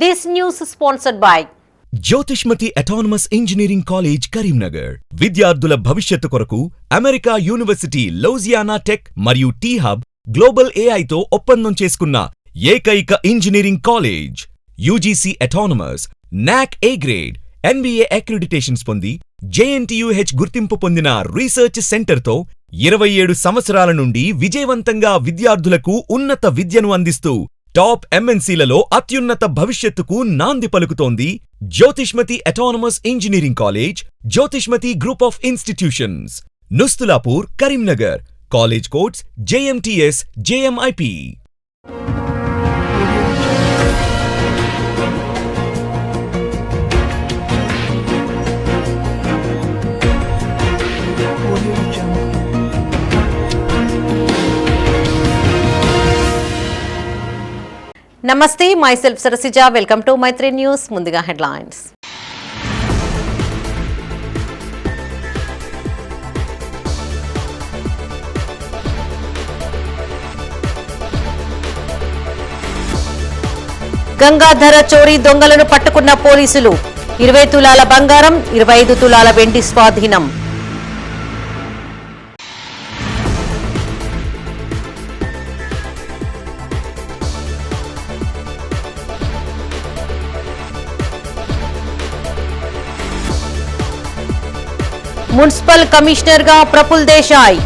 This news is sponsored by Jyothishmathi autonomous engineering college Karimnagar. విద్యార్థుల భవిష్యత్తు కొరకు అమెరికా యూనివర్సిటీ లౌజియానా టెక్ మరియు టీ హబ్ గ్లోబల్ ఏఐతో ఒప్పందం చేసుకున్న ఏకైక ఇంజనీరింగ్ కాలేజ్. యూజీసీ అటానమస్, నాక్ ఏ గ్రేడ్, NBA అక్రిడిటేషన్స్ పొంది JNTUH గుర్తింపు పొందిన రీసెర్చ్ సెంటర్తో 27 సంవత్సరాల నుండి విజయవంతంగా విద్యార్థులకు ఉన్నత విద్యను అందిస్తూ టాప్ MNCలలో అత్యున్నత భవిష్యత్తుకు నాంది పలుకుతోంది Jyothishmathi autonomous engineering college, Jyothishmathi group of institutions, Nustulapur, Karimnagar. College codes JMTS, JMIP. Namaste, myself Sarasija. Welcome to Maitri News. Mundiga headlines. Gangadhara చోరీ దొంగలను పట్టుకున్న పోలీసులు. 20 తులాల బంగారం, 25 తులాల వెండి స్వాధీనం. మున్సిపల్ కమిషనర్ గా ప్రఫుల్ దేశాయ్.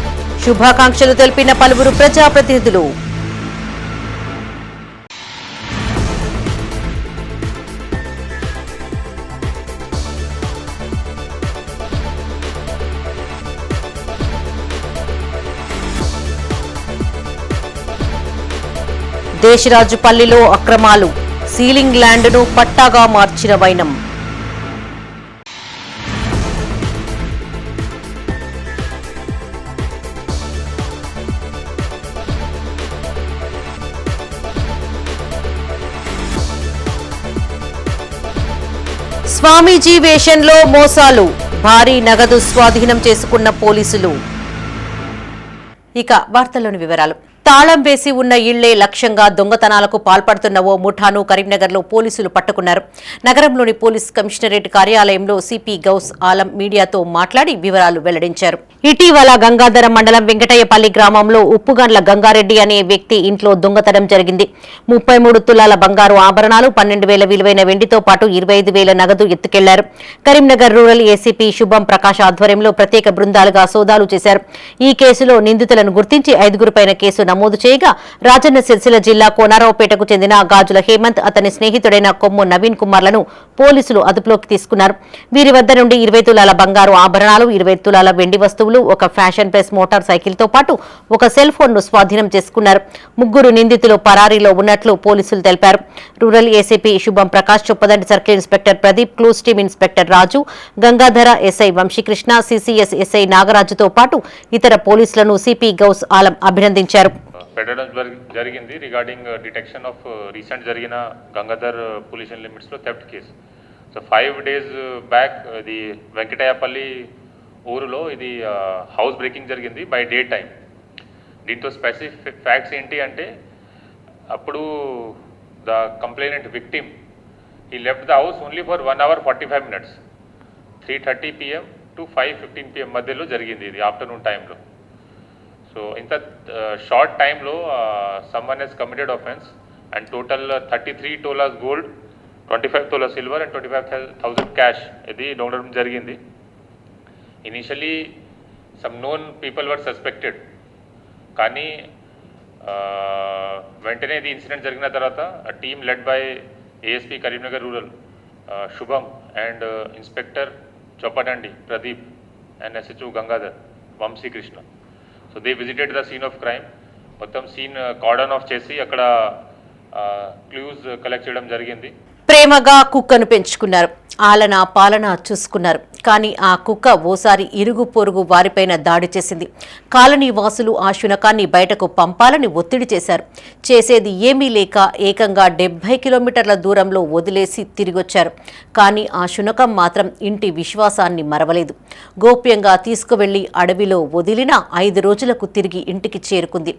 శుభాకాంక్షలు తెలిపిన పలువురు ప్రజాప్రతినిధులు. దేశరాజుపల్లిలో అక్రమాలు. సీలింగ్ ల్యాండ్ను పట్టాగా మార్చిన వైనం. స్వామీజీ వేషంలో మోసాలు. భారీ నగదు స్వాధీనం చేసుకున్న పోలీసులు. ఇక వార్తల్లోని వివరాలు. తాళం వేసి ఉన్న ఇళ్లే లక్ష్యంగా దొంగతనాలకు పాల్పడుతున్న ఓ ముఠాను కరీంనగర్లో పోలీసులు పట్టుకున్నారు. నగరంలోని పోలీస్ కమిషనరేట్ కార్యాలయంలో సిపి గౌస్ ఆలం మీడియాతో మాట్లాడి వివరాలు వెల్లడించారు. ఇటీవల గంగాధర మండలం వెంకటయ్యపల్లి గ్రామంలో ఉప్పుగండ్ల గంగారెడ్డి అనే వ్యక్తి ఇంట్లో దొంగతనం జరిగింది. 33 తులాల బంగారు ఆభరణాలు, 12,000 విలువైన వెండితో పాటు 25,000 నగదు ఎత్తుకెళ్లారు. కరీంనగర్ రూరల్ ఏసీపీ శుభం ప్రకాష్ ఆధ్వర్యంలో ప్రత్యేక బృందాలుగా సోదాలు చేశారు. ఈ కేసులో నిందితులను గుర్తించి 5గురిపైన కేసు నమోదు చేయగా రాజన్న సిరిసిల్ల జిల్లా కోనారావుపేటకు చెందిన గాజుల హేమంత్, అతని స్నేహితుడైన కొమ్ము నవీన్ కుమార్లను పోలీసులు అదుపులోకి తీసుకున్నారు. వీరి వద్ద నుండి 20 తులాల బంగారు ఆభరణాలు, 20 తులాల వెండి వస్తువులు, ఒక ఫ్యాషన్ ప్రెస్ మోటార్ సైకిల్ తో పాటు ఒక సెల్ ఫోన్ ను స్వాధీనం చేసుకున్నారు. 3 నిందితులు పరారీలో ఉన్నట్లు పోలీసులు తెలిపారు. Rural ACP Shubham Prakash, Choppadandi circle inspector Pradeep, clues team inspector Raju, Gangadhara SI Vamshikrishna, CCS SI నాగరాజుతో పాటు ఇతర పోలీసులను సిపి గౌస్ ఆలం అభినందించారు. పెట్టడం జరిగింది రిగార్డింగ్ డిటెక్షన్ ఆఫ్ రీసెంట్ జరిగిన గంగాధర్ పొల్యూషన్ లిమిట్స్లో theft case. So 5 days back ఇది వెంకటయ్యపల్లి ఊరులో ఇది హౌస్ బ్రేకింగ్ జరిగింది బై డే టైం. దీంతో స్పెసిఫిక్ ఫ్యాక్ట్స్ ఏంటి అంటే అప్పుడు ద కంప్లైనెంట్ విక్టిమ్ ఈ left the house only for 1 hour 45 minutes, 3:30 PM to 5:15 PM మధ్యలో జరిగింది ఇది ఆఫ్టర్నూన్ టైంలో. సో ఇంత షార్ట్ టైంలో someone has committed offence and total 33 tolas gold, 25 tolas silver and 25,000 cash ఇది దొంగడం జరిగింది. Initially some known people were suspected, కానీ వెంటనే ఇది ఇన్సిడెంట్ జరిగిన తర్వాత team led by ASP Karimnagar rural Shubham and inspector Choppadandi Pradeep and SHO Gangadhar Vamshikrishna. So they visited the scene of crime. మొత్తం scene cordon off చేసి అక్కడ క్లూస్ కలెక్ట్ చేయడం జరిగింది. ప్రేమగా కుక్కను పెంచుకున్నారు. ఆలన పాలన చూసుకున్నారు. కానీ ఆ కుక్క ఓసారి ఇరుగు పొరుగు వారిపైన దాడి చేసింది. కాలనీ వాసులు ఆ శునకాన్ని బయటకు పంపాలని ఒత్తిడి చేశారు. చేసేది ఏమీ లేక ఏకంగా 70 కిలోమీటర్ల దూరంలో వదిలేసి తిరిగొచ్చారు. కానీ ఆ శునకం మాత్రం ఇంటి విశ్వాసాన్ని మరవలేదు. గోప్యంగా తీసుకువెళ్లి అడవిలో వదిలిన 5 రోజులకు తిరిగి ఇంటికి చేరుకుంది.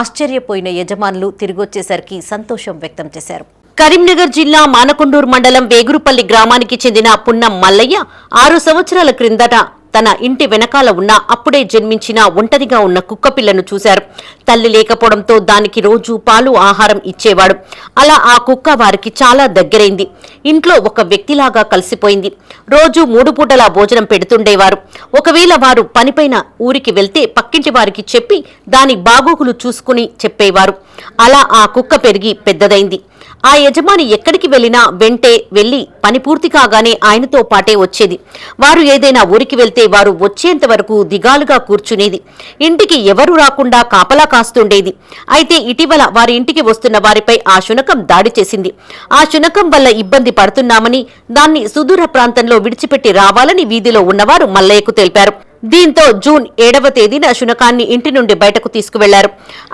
ఆశ్చర్యపోయిన యజమానులు తిరిగొచ్చేసరికి సంతోషం వ్యక్తం చేశారు. కరీంనగర్ జిల్లా మానకొండూరు మండలం వేగురుపల్లి గ్రామానికి చెందిన పున్నం మల్లయ్య 6 సంవత్సరాల క్రిందట తన ఇంటి వెనకాల ఉన్న అప్పుడే జన్మించిన ఒంటరిగా ఉన్న కుక్కపిల్లను చూశారు. తల్లి లేకపోవడంతో దానికి రోజు పాలు ఆహారం ఇచ్చేవాడు. అలా ఆ కుక్క వారికి చాలా దగ్గరైంది. ఇంట్లో ఒక వ్యక్తిలాగా కలిసిపోయింది. రోజు 3 పూటలా భోజనం పెడుతుండేవారు. ఒకవేళ వారు పనిపైన ఊరికి వెళ్తే పక్కింటి వారికి చెప్పి దాని బాగోగులు చూసుకుని చెప్పేవారు. అలా ఆ కుక్క పెరిగి పెద్దదైంది. ఆ యజమాని ఎక్కడికి వెళ్లినా వెంటే వెళ్లి పని పూర్తి కాగానే ఆయనతో పాటే వచ్చేది. వారు ఏదైనా ఊరికి వెళ్తే వారు వచ్చేంత వరకు దిగాలుగా కూర్చునేది. ఇంటికి ఎవరూ రాకుండా కాపలా కాస్తుండేది. అయితే ఇటీవల వారి ఇంటికి వస్తున్న వారిపై ఆ శునకం దాడి చేసింది. ఆ శునకం వల్ల ఇబ్బంది పడుతున్నామని, దాన్ని సుదూర ప్రాంతంలో విడిచిపెట్టి రావాలని వీధిలో ఉన్నవారు మల్లయ్యకు తెలిపారు. దీంతో జూన్ 7వ తేదీన శునకాన్ని ఇంటి నుండి బయటకు తీసుకువెళ్లారు.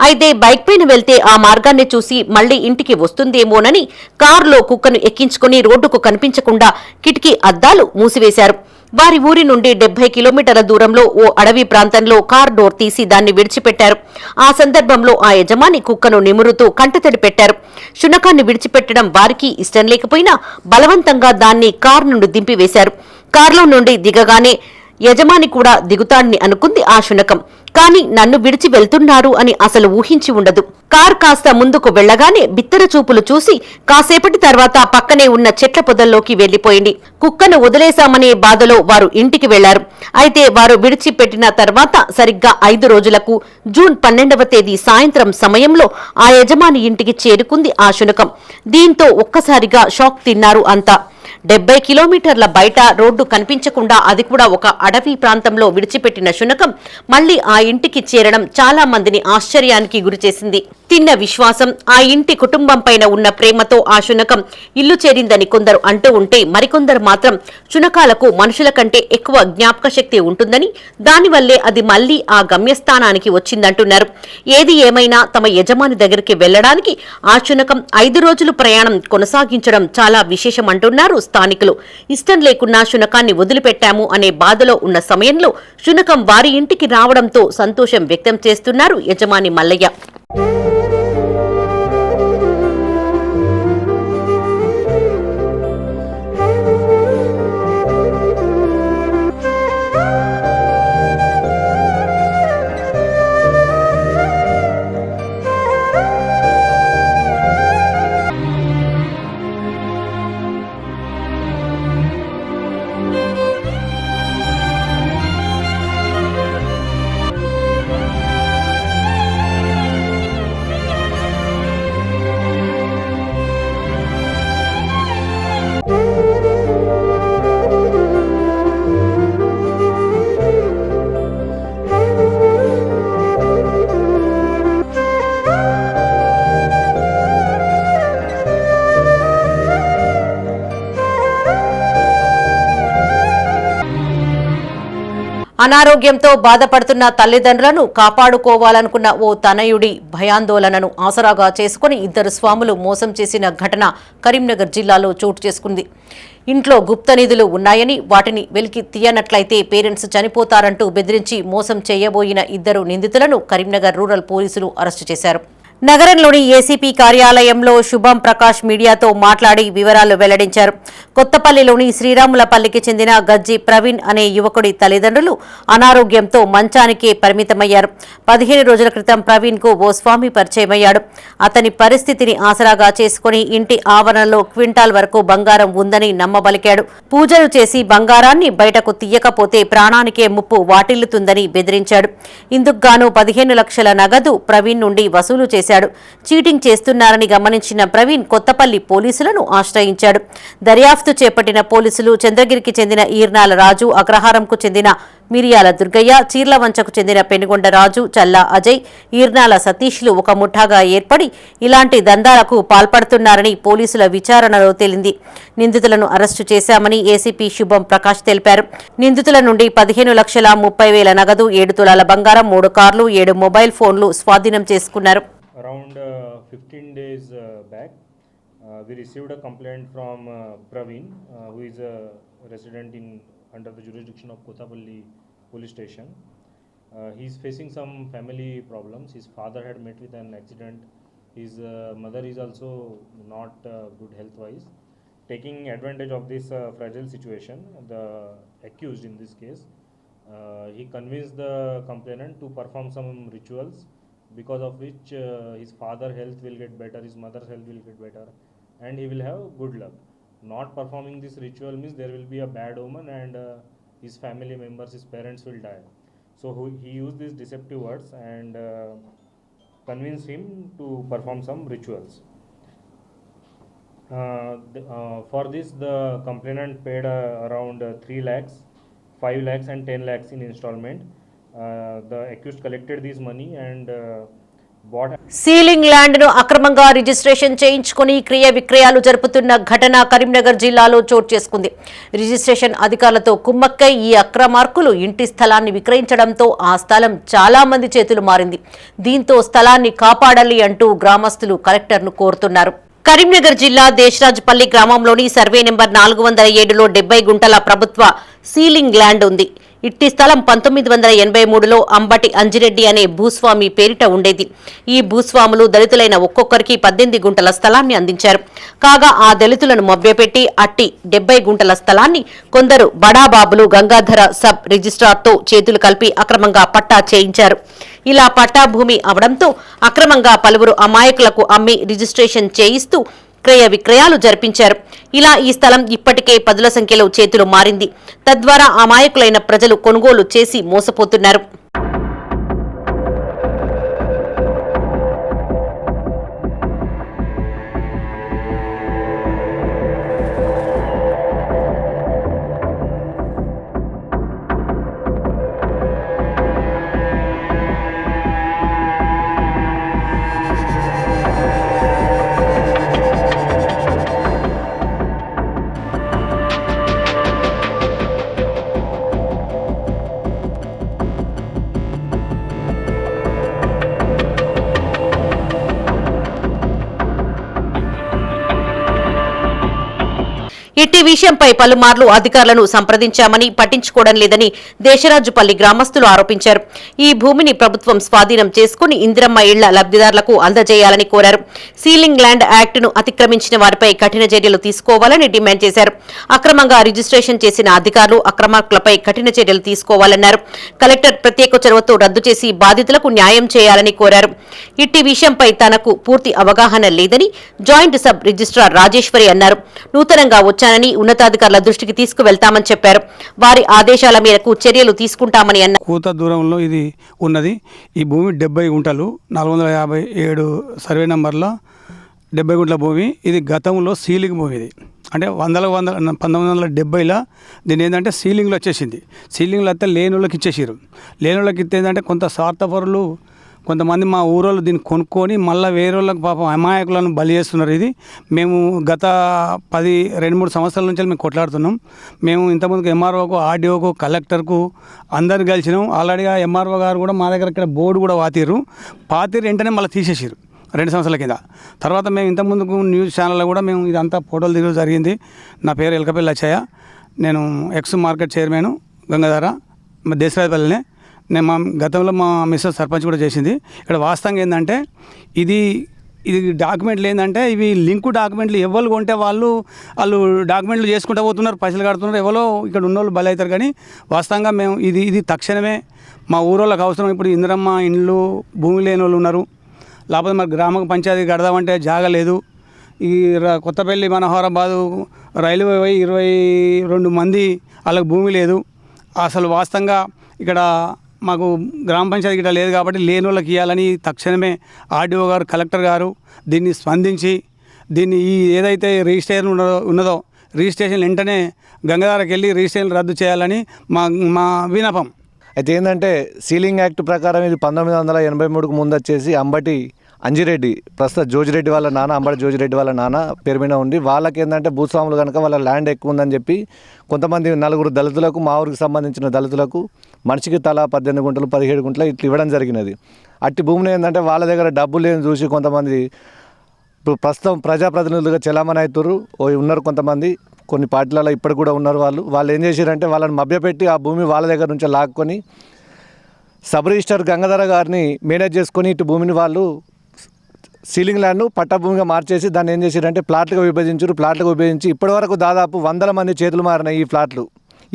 అయితే బైక్ పైన వెళ్తే ఆ మార్గాన్ని చూసి మళ్లీ ఇంటికి వస్తుందేమోనని కారులో కుక్కను ఎక్కించుకుని రోడ్డుకు కనిపించకుండా కిటికీ అద్దాలు మూసివేశారు. వారి ఊరి నుండి 70 కిలోమీటర్ల దూరంలో ఓ అడవి ప్రాంతంలో కార్ డోర్ తీసి దాన్ని విడిచిపెట్టారు. ఆ సందర్భంలో ఆ యజమాని కుక్కను నిమురుతూ కంటతడి పెట్టారు. శునకాన్ని విడిచిపెట్టడం వారికి ఇష్టం లేకపోయినా బలవంతంగా దాన్ని కారు నుండి దింపివేశారు. కారులో నుండి దిగగానే యజమాని కూడా దిగుతాడని అనుకుంది ఆ శునకం. కానీ నన్ను విడిచి వెళ్తున్నారు అని అసలు ఊహించి ఉండదు. కార్ కాస్త ముందుకు వెళ్లగానే బిత్తర చూపులు చూసి కాసేపటి తర్వాత పక్కనే ఉన్న చెట్ల పొదల్లోకి వెళ్లిపోయింది. కుక్కను వదిలేశామనే బాధలో వారు ఇంటికి వెళ్లారు. అయితే వారు విడిచిపెట్టిన తర్వాత సరిగ్గా 5 రోజులకు జూన్ 12వ తేదీ సాయంత్రం సమయంలో ఆ యజమాని ఇంటికి చేరుకుంది ఆ శునకం. దీంతో ఒక్కసారిగా షాక్ తిన్నారు అంతా. 70 కిలోమీటర్ల బయట రోడ్డు కనిపించకుండా, అది కూడా ఒక అడవి ప్రాంతంలో విడిచిపెట్టిన శునకం మళ్లీ ఆ ఇంటికి చేరడం చాలా మందిని ఆశ్చర్యానికి గురిచేసింది. తిన్న విశ్వాసం, ఆ ఇంటి కుటుంబం పైన ఉన్న ప్రేమతో ఆ శునకం ఇల్లు చేరిందని కొందరు అంటూ ఉంటే, మరికొందరు మాత్రం శునకాలకు మనుషుల కంటే ఎక్కువ జ్ఞాపక శక్తి ఉంటుందని, దానివల్లే అది మళ్లీ ఆ గమ్యస్థానానికి వచ్చిందంటున్నారు. ఏది ఏమైనా తమ యజమాని దగ్గరికి వెళ్లడానికి ఆ శునకం 5 రోజులు ప్రయాణం కొనసాగించడం చాలా విశేషమంటున్నారు స్థానికులు. ఇష్టం లేకున్నా శునకాన్ని వదిలిపెట్టాము అనే బాధలో ఉన్న సమయంలో శునకం వారి ఇంటికి రావడంతో సంతోషం వ్యక్తం చేస్తున్నారు యజమాని మల్లయ్య. అనారోగ్యంతో బాధపడుతున్న తల్లిదండ్రులను కాపాడుకోవాలనుకున్న ఓ తనయుడి భయాందోళనను ఆసరాగా చేసుకుని 2 స్వాములు మోసం చేసిన ఘటన కరీంనగర్ జిల్లాలో చోటు చేసుకుంది. ఇంట్లో గుప్త నిధులు ఉన్నాయని, వాటిని వెలికి తీయనట్లయితే పేరెంట్స్ చనిపోతారంటూ బెదిరించి మోసం చేయబోయిన 2 నిందితులను కరీంనగర్ రూరల్ పోలీసులు అరెస్టు చేశారు. నగరంలోని ఏసీపీ కార్యాలయంలో శుభం ప్రకాష్ మీడియాతో మాట్లాడి వివరాలు వెల్లడించారు. కొత్తపల్లిలోని శ్రీరాములపల్లికి చెందిన గజ్జి ప్రవీణ్ అనే యువకుడి తల్లిదండ్రులు అనారోగ్యంతో మంచానికే పరిమితమయ్యారు. 15 రోజుల క్రితం ప్రవీణ్ కు ఓ స్వామి పరిచయమయ్యాడు. అతని పరిస్థితిని ఆసరాగా చేసుకుని ఇంటి ఆవరణలో క్వింటాల్ వరకు బంగారం ఉందని నమ్మబలికాడు. పూజలు చేసి బంగారాన్ని బయటకు తీయకపోతే ప్రాణానికే ముప్పు వాటిల్లుతుందని బెదిరించాడు. ఇందుకుగాను 15 లక్షల నగదు ప్రవీణ్ నుండి వసూలు చేశాడు. చీటింగ్ చేస్తున్నారని గమనించిన ప్రవీణ్ కొత్తపల్లి పోలీసులను ఆశ్రయించాడు. దర్యాప్తు చేపట్టిన పోలీసులు చంద్రగిరికి చెందిన ఈర్నాల రాజు, అగ్రహారంకు చెందిన మిరియాల దుర్గయ్య, చీర్లవంచకు చెందిన పెనుగొండ రాజు, చల్లా అజయ్, ఈర్నాల సతీష్లు ఒక ముఠాగా ఏర్పడి ఇలాంటి దందాలకు పాల్పడుతున్నారని పోలీసుల విచారణలో తేలింది. నిందితులను అరెస్టు చేశామని ఏసీపీ శుభం ప్రకాష్ తెలిపారు. నిందితుల నుండి 15,30,000 నగదు, 7 తులాల బంగారం, 3 కార్లు, 7 మొబైల్ ఫోన్లు స్వాధీనం చేసుకున్నారు. Around 15 days back, we received a complaint from Praveen, who is a resident under the jurisdiction of Kottapalli police station. He is facing some family problems. His father had met with an accident His mother is also not good health-wise. Taking advantage of this fragile situation, the accused in this case, he convinced the complainant to perform some rituals, because of which his father's health will get better, his mother's health will get better, and he will have good luck. Not performing this ritual means there will be a bad omen, and his family members, his parents will die. So he used these deceptive words and convinced him to perform some rituals. For this, the complainant paid around 3 lakhs, 5 lakhs and 10 lakhs in installment. The accused collected this money and bought. Ceiling land ను అక్రమంగా registration చేయించుకుని క్రియ విక్రయాలు జరుపుతున్న ఘటన కరీంనగర్ జిల్లాలో చోటు చేసుకుంది. రిజిస్ట్రేషన్ అధికారులతో కుమ్మక్కై ఈ అక్రమార్కులు ఇంటి స్థలాన్ని విక్రయించడంతో ఆ స్థలం చాలా మంది చేతులు మారింది. దీంతో స్థలాన్ని కాపాడాలి అంటూ గ్రామస్తులు కలెక్టర్ను కోరుతున్నారు. కరీంనగర్ జిల్లా దేశరాజపల్లి గ్రామంలోని సర్వే నెంబర్ 407లో 70 గుంటల ప్రభుత్వ సీలింగ్ ల్యాండ్ ఉంది. ఇట్టి స్థలం 1983లో అంబటి అంజిరెడ్డి అనే భూస్వామి పేరిట ఉండేది. ఈ భూస్వాములు దళితులైన ఒక్కొక్కరికి 18 గుంటల స్థలాన్ని అందించారు. కాగా ఆ దళితులను మభ్యపెట్టి అట్టి 70 గుంటల స్థలాన్ని కొందరు బడాబాబులు గంగాధర సబ్ రిజిస్ట్రార్తో చేతులు కలిపి అక్రమంగా పట్టా చేయించారు. ఇలా పట్టా భూమి అవడంతో అక్రమంగా పలువురు అమాయకులకు అమ్మి రిజిస్ట్రేషన్ చేయిస్తూ క్రయ విక్రయాలు జరిపించారు. ఇలా ఈ స్థలం ఇప్పటికే 10ల సంఖ్యలో చేతులు మారింది. తద్వారా అమాయకులైన ప్రజలు కొనుగోలు చేసి మోసపోతున్నారు. ఇట్టి విషయంపై పలుమార్లు అధికారులను సంప్రదించామని పట్టించుకోవడం లేదని దేశరాజుపల్లి గ్రామస్తులు ఆరోపించారు. ఈ భూమిని ప్రభుత్వం స్వాధీనం చేసుకుని ఇందిరమ్మ ఇళ్ల లబ్ధిదారులకు అందజేయాలని కోరారు. సీలింగ్ ల్యాండ్ యాక్ట్ను అతిక్రమించిన వారిపై కఠిన చర్యలు తీసుకోవాలని డిమాండ్ చేశారు. అక్రమంగా రిజిస్ట్రేషన్ చేసిన అధికారులు అక్రమార్కులపై కఠిన చర్యలు తీసుకోవాలన్నారు. కలెక్టర్ ప్రత్యేక చొరవతో రద్దు చేసి బాధితులకు న్యాయం చేయాలని కోరారు. ఇట్టి విషయంపై తనకు పూర్తి అవగాహన లేదని జాయింట్ సబ్ రిజిస్ట్రార్ రాజేశ్వరి అన్నారు. నూతనంగా వచ్చానని ఉన్నతాధికారుల దృష్టికి తీసుకువెళ్తామని చెప్పారు. వారి ఆదేశాల మేరకు చర్యలు తీసుకుంటామని అన్నారు. కూత దూరంలో ఇది ఉన్నది. ఈ భూమి 70 గుంటలు 457 సర్వే నంబర్లో 70 గుంటల భూమి. ఇది గతంలో సీలింగ్ భూమి. ఇది అంటే 1970లో దీని ఏంటంటే సీలింగ్లో వచ్చేసింది. సీలింగ్లో అయితే లేని వాళ్ళకి ఇచ్చేసారు. లేని వాళ్ళకి ఇస్తే ఏంటంటే కొంత స్వార్థపరులు కొంతమంది మా ఊరోళ్ళు దీన్ని కొనుక్కొని మళ్ళీ వేరే వాళ్ళకి పాపం అమాయకులను బలి చేస్తున్నారు. ఇది మేము గత 2-3 సంవత్సరాల నుంచి మేము కొట్లాడుతున్నాం. మేము ఇంతకుముందుకు ఎంఆర్ఓకు, ఆర్డీఓకు, కలెక్టర్కు అందరు కలిసినాం. ఆల్రెడీగా ఎంఆర్ఓ గారు కూడా మా దగ్గర ఇక్కడ బోర్డు కూడా పాతిరు వెంటనే మళ్ళీ తీసేసారు 2 సంవత్సరాల కింద. తర్వాత మేము ఇంతకుముందుకు న్యూస్ ఛానల్లో కూడా మేము ఇదంతా ఫోటోలు దిగడం జరిగింది. నా పేరు ఎలకపల్లి అచ్చయ్య. నేను ఎక్స్ మార్కెట్ చైర్మన్ గంగాధర దేశరాజపల్లినే. నేను మా గతంలో మా మిస్టర్ సర్పంచ్ కూడా చేసింది. ఇక్కడ వాస్తవంగా ఏంటంటే ఇది డాక్యుమెంట్లు ఏంటంటే ఇవి లింకు డాక్యుమెంట్లు ఎవరు కొంటే వాళ్ళు డాక్యుమెంట్లు చేసుకుంటూ పోతున్నారు, పైసలు కడుతున్నారు. ఎవరో ఇక్కడ ఉన్నోళ్ళు బలి అవుతారు. కానీ వాస్తవంగా మేము ఇది తక్షణమే మా ఊరోళ్ళకి అవసరం. ఇప్పుడు ఇందిరమ్మ ఇండ్లు భూమి లేని వాళ్ళు ఉన్నారు. లేకపోతే మరి గ్రామ పంచాయతీ కడదామంటే జాగా లేదు. ఈ కొత్తపల్లి మనోహరాబాదు రైల్వే 22 మంది వాళ్ళకి భూమి లేదు. అసలు వాస్తవంగా ఇక్కడ మాకు గ్రామ పంచాయతీ గిట్ట లేదు కాబట్టి లేని వాళ్ళకి ఇవ్వాలని తక్షణమే ఆర్డీఓ గారు, కలెక్టర్ గారు దీన్ని స్పందించి దీన్ని ఏదైతే రిజిస్ట్రేషన్ ఉన్నదో రిజిస్ట్రేషన్ వెంటనే గంగాధరకి వెళ్ళి రిజిస్ట్రేషన్ రద్దు చేయాలని మా విన్నపం. అయితే ఏంటంటే సీలింగ్ యాక్ట్ ప్రకారం ఇది 1983కు ముందు వచ్చేసి అంబటి అంజిరెడ్డి, ప్రస్తుత జోజిరెడ్డి వాళ్ళ నాన్న, అంబటి జోజిరెడ్డి వాళ్ళ నాన్న పేరు మీద ఉండి వాళ్ళకి ఏంటంటే భూస్వాములు కనుక వాళ్ళ ల్యాండ్ ఎక్కువ ఉందని చెప్పి కొంతమంది 4 దళితులకు, మా ఊరికి సంబంధించిన దళితులకు మనిషికి తలా 18 గుంటలు 17 గుంటలు ఇట్లా ఇవ్వడం జరిగినది. అట్టి భూమిని ఏంటంటే వాళ్ళ దగ్గర డబ్బులు లేని చూసి కొంతమంది ఇప్పుడు ప్రస్తుతం ప్రజాప్రతినిధులుగా చలామణి అవుతారు ఉన్నారు. కొంతమంది కొన్ని పార్టీలలో ఇప్పటికి కూడా ఉన్నారు. వాళ్ళు ఏం చేశారంటే వాళ్ళని మభ్యపెట్టి ఆ భూమి వాళ్ళ దగ్గర నుంచి లాక్కొని సబ్ రిజిస్టర్ గంగాధర గారిని మేనేజ్ చేసుకొని ఇటు భూమిని వాళ్ళు సీలింగ్ ల్యాండ్ను పట్టభూమిగా మార్చేసి దాన్ని ఏం చేశారంటే ప్లాట్లుగా విభజించి ఇప్పటివరకు దాదాపు 100 మంది చేతులు మారినాయి ఈ ప్లాట్లు.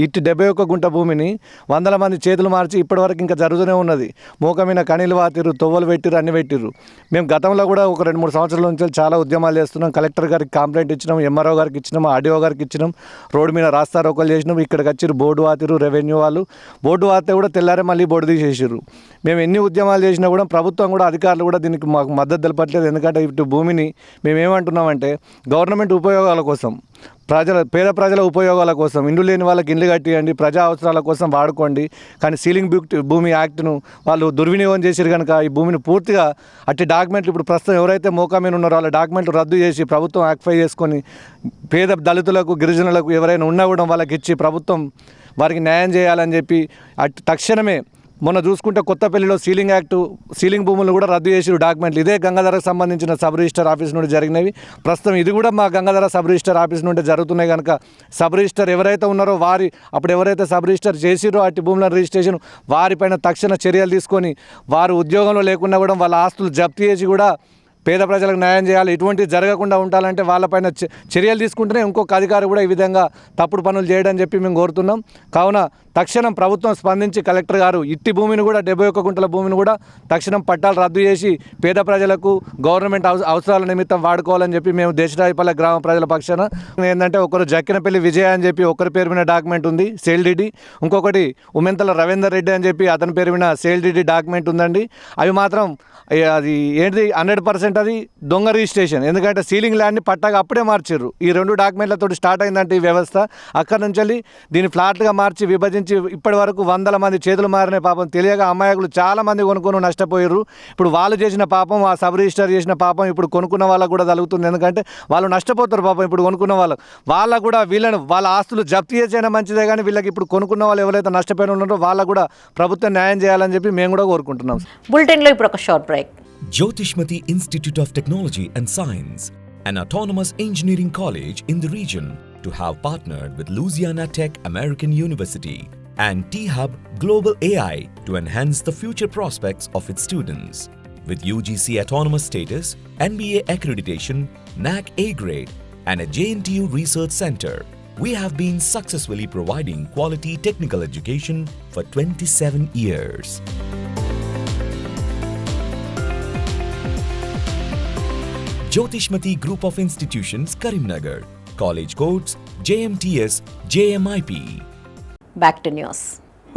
ఇటు 71 గుంట భూమిని 100 మంది చేతులు మార్చి ఇప్పటివరకు ఇంకా జరుగుతూనే ఉన్నది. మోకమైన కణీలు వాతిరు, తొవ్వలు పెట్టిరు, అన్ని పెట్టిరు. మేము గతంలో కూడా ఒక 2-3 సంవత్సరాల నుంచి చాలా ఉద్యమాలు చేస్తున్నాం. కలెక్టర్ గారికి కంప్లైంట్ ఇచ్చినాం, ఎంఆర్ఓ గారికి ఇచ్చినాం, ఆర్డీఓ గారికి ఇచ్చినాం. రోడ్డు మీద రాస్తారోకలు చేసినాం. ఇక్కడికి వచ్చిరు బోర్డు వాతిరు, రెవెన్యూ వాళ్ళు. బోర్డు వాతే కూడా తెల్లారే మళ్ళీ బోర్డు తీసేసారు. మేము ఎన్ని ఉద్యమాలు చేసినా కూడా ప్రభుత్వం కూడా అధికారులు కూడా దీనికి మాకు మద్దతు తెలపట్లేదు. ఎందుకంటే ఇటు భూమిని మేమేమంటున్నామంటే గవర్నమెంట్ ఉపయోగాల కోసం, పేద ప్రజల ఉపయోగాల కోసం, ఇండ్లు లేని వాళ్ళకి ఇండ్లు కట్టియండి, ప్రజా అవసరాల కోసం వాడుకోండి. కానీ సీలింగ్ భూమి యాక్ట్ను వాళ్ళు దుర్వినియోగం చేశారు కనుక ఈ భూమిని పూర్తిగా అట్టి డాక్యుమెంట్లు ఇప్పుడు ప్రస్తుతం ఎవరైతే మోకామీన ఉన్నారో వాళ్ళ డాక్యుమెంట్లు రద్దు చేసి ప్రభుత్వం యాక్టిఫై చేసుకొని పేద దళితులకు, గిరిజనులకు ఎవరైనా ఉన్నా కూడా వాళ్ళకి ఇచ్చి ప్రభుత్వం వారికి న్యాయం చేయాలని చెప్పి తక్షణమే మొన్న చూసుకుంటే కొత్తపల్లిలో సీలింగ్ భూములు కూడా రద్దు చేసి డాక్యుమెంట్లు ఇదే గంగాధరకు సంబంధించిన సబ్ రిజిస్టర్ ఆఫీస్ నుండి జరిగినవి. ప్రస్తుతం ఇది కూడా మా గంగాధర సబ్ రిజిస్టర్ ఆఫీస్ నుండి జరుగుతున్నాయి కనుక సబ్ రిజిస్టర్ ఎవరైతే ఉన్నారో అప్పుడు ఎవరైతే సబ్ రిజిస్టర్ చేసిరో అట్టి భూముల రిజిస్ట్రేషన్ వారిపైన తక్షణ చర్యలు తీసుకొని వారు ఉద్యోగంలో లేకుండా కూడా వాళ్ళ ఆస్తులు జప్తు చేసి కూడా పేద ప్రజలకు న్యాయం చేయాలి. ఇటువంటివి జరగకుండా ఉండాలంటే వాళ్ళపైన చర్యలు తీసుకుంటేనే ఇంకొక అధికారి కూడా ఈ విధంగా తప్పుడు పనులు చేయడం చెప్పి మేము కోరుతున్నాం. కావున తక్షణం ప్రభుత్వం స్పందించి కలెక్టర్ గారు ఇట్టి భూమిని కూడా 71 గుంటల భూమిని కూడా తక్షణం పట్టాలు రద్దు చేసి పేద ప్రజలకు గవర్నమెంట్ అవసరాల నిమిత్తం వాడుకోవాలని చెప్పి మేము దేశరాయపల్లె గ్రామ ప్రజల పక్షాన ఏంటంటే ఒకరు జక్కినపల్లి విజయ అని చెప్పి ఒకరి పేరు మీద డాక్యుమెంట్ ఉంది సేల్ డీడీ, ఇంకొకటి ఉమెంతల రవీందర్ రెడ్డి అని చెప్పి అతని పేరు మీద సేల్ డీడీ డాక్యుమెంట్ ఉందండి. అవి మాత్రం అది ఏంటిది 100% అది దొంగ రిజిస్ట్రేషన్. ఎందుకంటే సీలింగ్ ల్యాండ్ని పట్టాగా అప్పుడే మార్చారు. ఈ 2 డాక్యుమెంట్లతో స్టార్ట్ అయిందంటే ఈ వ్యవస్థ. అక్కడి నుంచి దీన్ని ఫ్లాట్గా మార్చి విభజించి ఇప్పటి వరకు 100 మంది చేతులు మారిన పాపం తెలియక అమాయకులు చాలా మంది కొనుక్కొని నష్టపోయారు. ఇప్పుడు వాళ్ళు చేసిన పాపం, ఆ సబ్ రిజిస్టర్ చేసిన పాపం ఇప్పుడు కొనుక్కున్న వాళ్ళకు కూడా తగులుతుంది. ఎందుకంటే వాళ్ళు నష్టపోతారు పాపం. ఇప్పుడు కొనుక్కున్న వాళ్ళకు కూడా వాళ్ళ ఆస్తులు జప్తు చేసైనా మంచిదే, కానీ వీళ్ళకి ఇప్పుడు కొనుక్కున్న వాళ్ళు ఎవరైతే నష్టపోయిన ఉన్నారో వాళ్ళకు కూడా ప్రభుత్వం న్యాయం చేయాలని చెప్పి మేము కూడా కోరుకుంటున్నాం. బులెటిన్లో ఇప్పుడు ఒక short break. Jyotishmati Institute of Technology and Science, an autonomous engineering college in the region, to have partnered with Louisiana Tech American University and T-Hub Global AI to enhance the future prospects of its students. With UGC autonomous status, NBA accreditation, NAC A grade, and a JNTU research center, we have been successfully providing quality technical education for 27 years. Jyotishmati Group of Institutions, Karimnagar. College codes JMTS, JMIP. Back to news.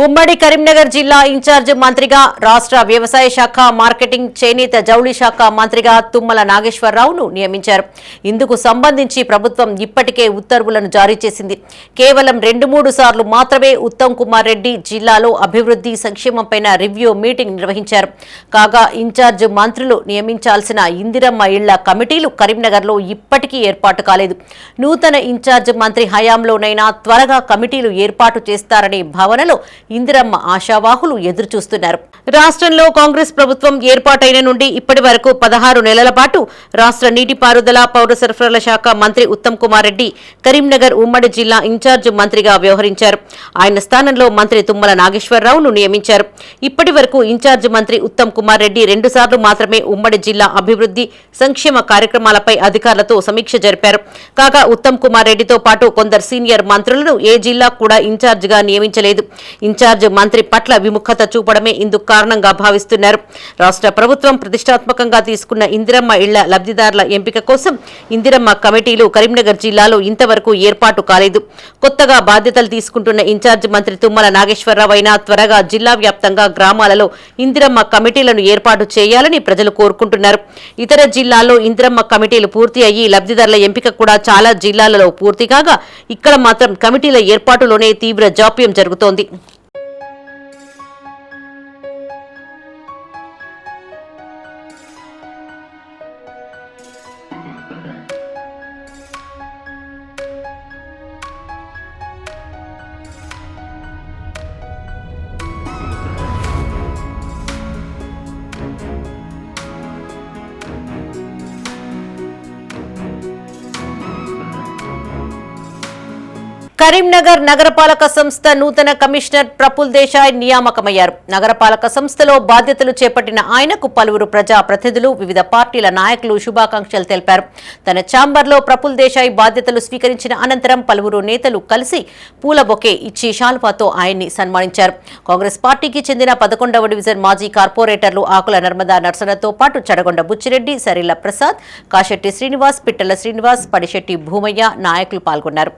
ఉమ్మడి కరీంనగర్ జిల్లా incharge మంత్రిగా, రాష్ట్ర వ్యవసాయ శాఖ, marketing, చేనేత జౌళి శాఖ మంత్రిగా తుమ్మల నాగేశ్వరరావును నియమించారు. ఇందుకు సంబంధించి ప్రభుత్వం ఇప్పటికే ఉత్తర్వులను జారీ చేసింది. కేవలం 2-3 సార్లు మాత్రమే ఉత్తమ్ కుమార్ రెడ్డి జిల్లాలో అభివృద్ధి, సంక్షేమంపై రివ్యూ మీటింగ్ నిర్వహించారు. కాగా ఇన్ఛార్జ్ మంత్రులు నియమించాల్సిన ఇందిరమ్మ ఇళ్ల కమిటీలు కరీంనగర్లో ఇప్పటికీ ఏర్పాటు కాలేదు. నూతన ఇన్ఛార్జ్ మంత్రి హయాంలోనైనా త్వరగా కమిటీలు ఏర్పాటు చేస్తారనే భావనలో ఇందిరమ్మ ఆశావాహులు ఎదురుచూస్తున్నారు. రాష్ట్రంలో కాంగ్రెస్ ప్రభుత్వం ఏర్పాటైన నుండి ఇప్పటి వరకు 16 నెలల పాటు రాష్ట్ర నీటిపారుదల, పౌర సరఫరాల శాఖ మంత్రి ఉత్తమ్ కుమార్ రెడ్డి కరీంనగర్ ఉమ్మడి జిల్లా ఇన్ఛార్జ్ మంత్రిగా వ్యవహరించారు. ఆయన స్థానంలో మంత్రి తుమ్మల నాగేశ్వరరావును నియమించారు. ఇప్పటి వరకు ఇన్ఛార్జ్ మంత్రి ఉత్తమ్ కుమార్ రెడ్డి 2 సార్లు మాత్రమే ఉమ్మడి జిల్లా అభివృద్ధి, సంక్షేమ కార్యక్రమాలపై అధికారులతో సమీక్ష జరిపారు. కాగా ఉత్తమ్ కుమార్ రెడ్డితో పాటు కొందరు సీనియర్ మంత్రులను ఏ జిల్లా కూడా ఇన్ఛార్జిగా నియమించలేదు. ఇన్ఛార్జ్ మంత్రి పట్ల విముఖత చూపడమే ఇందుకు కారణంగా భావిస్తున్నారు. రాష్ట్ర ప్రభుత్వం ప్రతిష్టాత్మకంగా తీసుకున్న ఇందిరమ్మ ఇళ్ల లబ్ధిదారుల ఎంపిక కోసం ఇందిరమ్మ కమిటీలు కరీంనగర్ జిల్లాలో ఇంతవరకు ఏర్పాటు కాలేదు. కొత్తగా బాధ్యతలు తీసుకుంటున్న ఇన్ఛార్జ్ మంత్రి తుమ్మల నాగేశ్వరరావు అయినా త్వరగా జిల్లా వ్యాప్తంగా గ్రామాలలో ఇందిరమ్మ కమిటీలను ఏర్పాటు చేయాలని ప్రజలు కోరుకుంటున్నారు. ఇతర జిల్లాల్లో ఇందిరమ్మ కమిటీలు పూర్తి అయ్యి లబ్ధిదారుల ఎంపిక కూడా చాలా జిల్లాలలో పూర్తి కాగా ఇక్కడ మాత్రం కమిటీల ఏర్పాటులోనే తీవ్ర జాప్యం జరుగుతోంది. కరీంనగర్ నగరపాలక సంస్థ నూతన కమిషనర్ ప్రఫుల్ దేశాయ్ నియామకమయ్యారు. నగరపాలక సంస్థలో బాధ్యతలు చేపట్టిన ఆయనకు పలువురు ప్రజా ప్రతినిధులు, వివిధ పార్టీల నాయకులు శుభాకాంక్షలు తెలిపారు. తన ఛాంబర్లో ప్రఫుల్ దేశాయ్ బాధ్యతలు స్వీకరించిన అనంతరం పలువురు నేతలు కలిసి పూల బొకే ఇచ్చి శాల్వాతో ఆయన్ని సన్మానించారు. కాంగ్రెస్ పార్టీకి చెందిన 11వ డివిజన్ మాజీ కార్పొరేటర్లు ఆకుల నర్మదా నర్సనతో పాటు చడగొండ బుచ్చిరెడ్డి, సరిల్ల ప్రసాద్, కాశెట్టి శ్రీనివాస్, పిట్టల శ్రీనివాస్, పడిశెట్టి భూమయ్య నాయకులు పాల్గొన్నారు.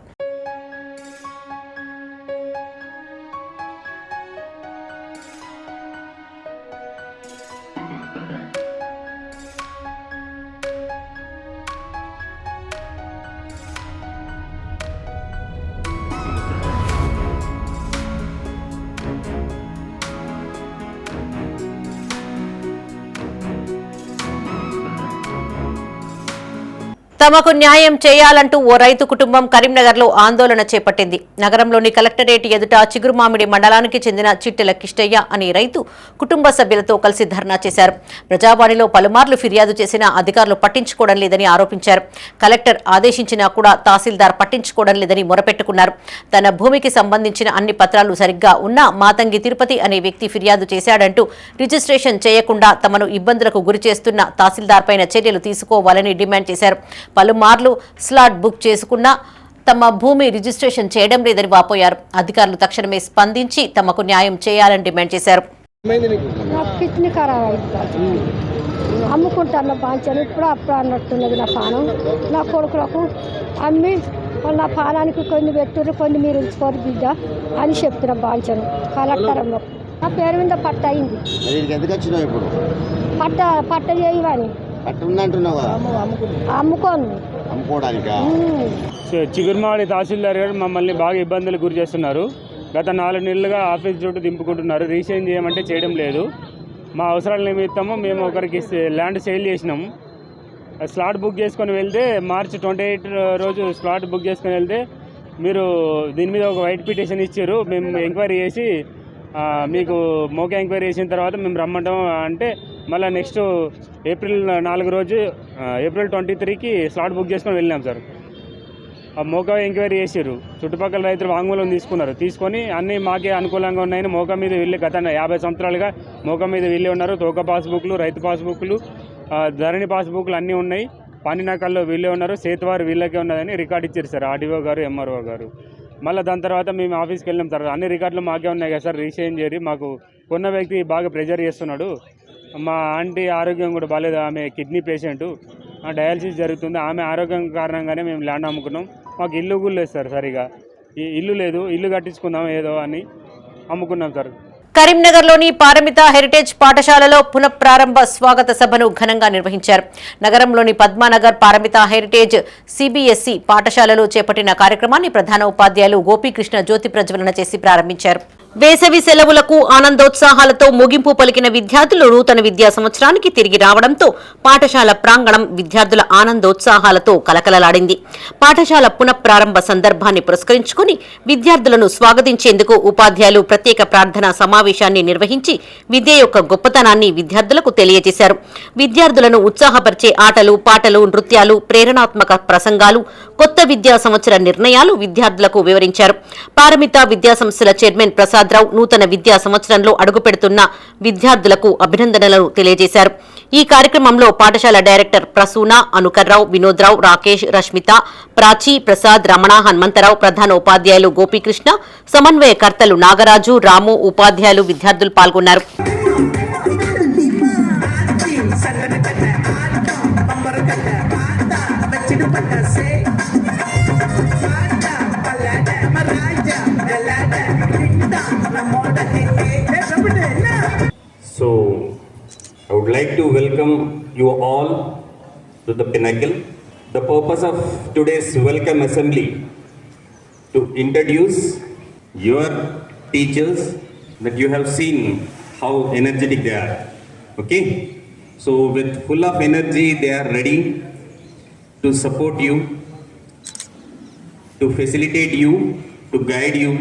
తమకు న్యాయం చేయాలంటూ ఓ రైతు కుటుంబం కరీంనగర్లో ఆందోళన చేపట్టింది. నగరంలోని కలెక్టరేట్ ఎదుట చిగురుమామిడి మండలానికి చెందిన చిట్టెల కిష్టయ్య అనే రైతు కుటుంబ సభ్యులతో కలిసి ధర్నా చేశారు. ప్రజావాణిలో పలుమార్లు ఫిర్యాదు చేసినా అధికారులు పట్టించుకోవడం లేదని ఆరోపించారు. కలెక్టర్ ఆదేశించినా కూడా తహసీల్దార్ పట్టించుకోవడం లేదని మొరపెట్టుకున్నారు. తన భూమికి సంబంధించిన అన్ని పత్రాలు సరిగ్గా ఉన్నా మాతంగి తిరుపతి అనే వ్యక్తి ఫిర్యాదు చేశాడంటూ రిజిస్ట్రేషన్ చేయకుండా తమను ఇబ్బందులకు గురి చేస్తున్న తహసీల్దార్ పైన చర్యలు తీసుకోవాలని డిమాండ్ చేశారు. పలుమార్లు స్లాట్ బుక్ చేసుకున్నా తమ భూమి రిజిస్ట్రేషన్ చేయడం లేదని వాపోయారు. అధికారులు తక్షణమే స్పందించి తమకు న్యాయం చేయాలని డిమాండ్ చేశారు. కిడ్నీ ఖరాబ్ అవుతుంది, అమ్ముకుంటాను బాంచాను ఇప్పుడు అప్పుడు అన్నట్టున్నది. నా పానం నా కొడుకులకు అమ్మి నా పానానికి కొన్ని పెట్టుర్రు, కొన్ని మీరు ఉంచుకోరు బిడ్డ అని చెప్తున్నా బాంచాను కలెక్టరంలో. నా పేరు మీద పట్ట అయింది. పట్ట చేయవని చిగురుమాడి తహసీల్దార్ గారు మమ్మల్ని బాగా ఇబ్బందులు గురి చేస్తున్నారు. గత 4 నెలలుగా ఆఫీస్ చుట్టూ దింపుకుంటున్నారు. రీసైన్ చేయమంటే చేయడం లేదు. మా అవసరాల నిమిత్తము మేము ఒకరికి ల్యాండ్ సేల్ చేసినాము. స్లాట్ బుక్ చేసుకొని వెళ్తే మార్చి 28 రోజు స్లాట్ బుక్ చేసుకొని వెళ్తే మీరు దీని మీద ఒక వైట్ పిటిషన్ ఇచ్చారు. మేము ఎంక్వైరీ చేసి మీకు మోకా ఎంక్వైరీ చేసిన తర్వాత మేము రమ్మంటాం అంటే మళ్ళీ నెక్స్ట్ ఏప్రిల్ 4 రోజు ఏప్రిల్ 23కి స్లాట్ బుక్ చేసుకొని వెళ్ళినాం సార్. ఆ మోకా ఎంక్వైరీ చేసారు. చుట్టుపక్కల రైతులు వాంగ్మూలం తీసుకొని అన్నీ మాకే అనుకూలంగా ఉన్నాయని మోకా మీద వీళ్ళు గత 50 సంవత్సరాలుగా మోకా మీద వీళ్ళే ఉన్నారు. తోక పాస్బుక్లు, రైతు పాస్బుక్లు, ధరణి పాస్బుక్లు అన్నీ ఉన్నాయి. పానినాకల్లో వీళ్ళే ఉన్నారు. సేతువారు వీళ్ళకే ఉన్నదని రికార్డు ఇచ్చారు సార్ ఆర్డీఓ గారు, ఎంఆర్ఓ గారు. మళ్ళీ దాని తర్వాత మేము ఆఫీస్కి వెళ్ళినాం సార్. అన్ని రికార్డులు మాకే ఉన్నాయి కదా సార్. రీసైన్ చేయరు. మాకు కొన్న వ్యక్తి బాగా ప్రెజర్ చేస్తున్నాడు. మా ఆంటీ ఆరోగ్యం కూడా బాగాలేదు. ఆమె కిడ్నీ పేషెంటు, డయాలసిస్ జరుగుతుంది. ఆమె ఆరోగ్యం కారణంగానే మేము ల్యాండ్ అమ్ముకున్నాం. మాకు ఇల్లు కూడా లేదు సార్. సరిగా ఇల్లు లేదు. ఇల్లు కట్టించుకుందాం ఏదో అని అమ్ముకున్నాం సార్. కరీంనగర్లోని పారమిత హెరిటేజ్ పాఠశాలలో పునఃప్రారంభ స్వాగత సభను ఘనంగా నిర్వహించారు. నగరంలోని పద్మానగర్ పారమిత హెరిటేజ్ సిబిఎస్ఈ పాఠశాలలో చేపట్టిన కార్యక్రమాన్ని ప్రధాన ఉపాధ్యాయులు గోపీకృష్ణ జ్యోతి ప్రజ్వలన చేసి ప్రారంభించారు. వేసవి సెలవులకు ఆనందోత్సాహాలతో ముగింపు పలికిన విద్యార్థులు నూతన విద్యా సంవత్సరానికి తిరిగి రావడంతో పాఠశాల ప్రాంగణం విద్యార్థుల ఆనందోత్సాహాలతో కలకలలాడింది. పాఠశాల పునఃప్రారంభ సందర్భాన్ని పురస్కరించుకుని విద్యార్థులను స్వాగతించేందుకు ఉపాధ్యాయులు ప్రత్యేక ప్రార్థనా సమావేశాన్ని నిర్వహించి విద్య యొక్క గొప్పతనాన్ని విద్యార్థులకు తెలియజేశారు. విద్యార్థులను ఉత్సాహపరిచే ఆటలు, పాటలు, నృత్యాలు, ప్రేరణాత్మక ప్రసంగాలు, కొత్త విద్యా సంవత్సర నిర్ణయాలు విద్యార్థులకు వివరించారు. పారమిత విద్యాసంస్థల చైర్మన్ ప్రసాదరావు నూతన విద్యా సంవత్సరంలో అడుగుపెడుతున్న విద్యార్థులకు అభినందనలు తెలియజేశారు. ఈ కార్యక్రమంలో పాఠశాల డైరెక్టర్ ప్రసూన, అనుకర్రావు, వినోద్రావు, రాకేష్, రష్మిత, ప్రాచి, ప్రసాద్, రమణ, హనుమంతరావు, ప్రధాన ఉపాధ్యాయులు గోపీకృష్ణ, సమన్వయకర్తలు నాగరాజు, రాము, ఉపాధ్యాయులు, విద్యార్థులు పాల్గొన్నారు. So, I would like to welcome you all to the Pinnacle. The purpose of today's welcome assembly to introduce your teachers that you have seen how energetic they are. Okay? So, with full of energy, they are ready to support you, to facilitate you, to guide you,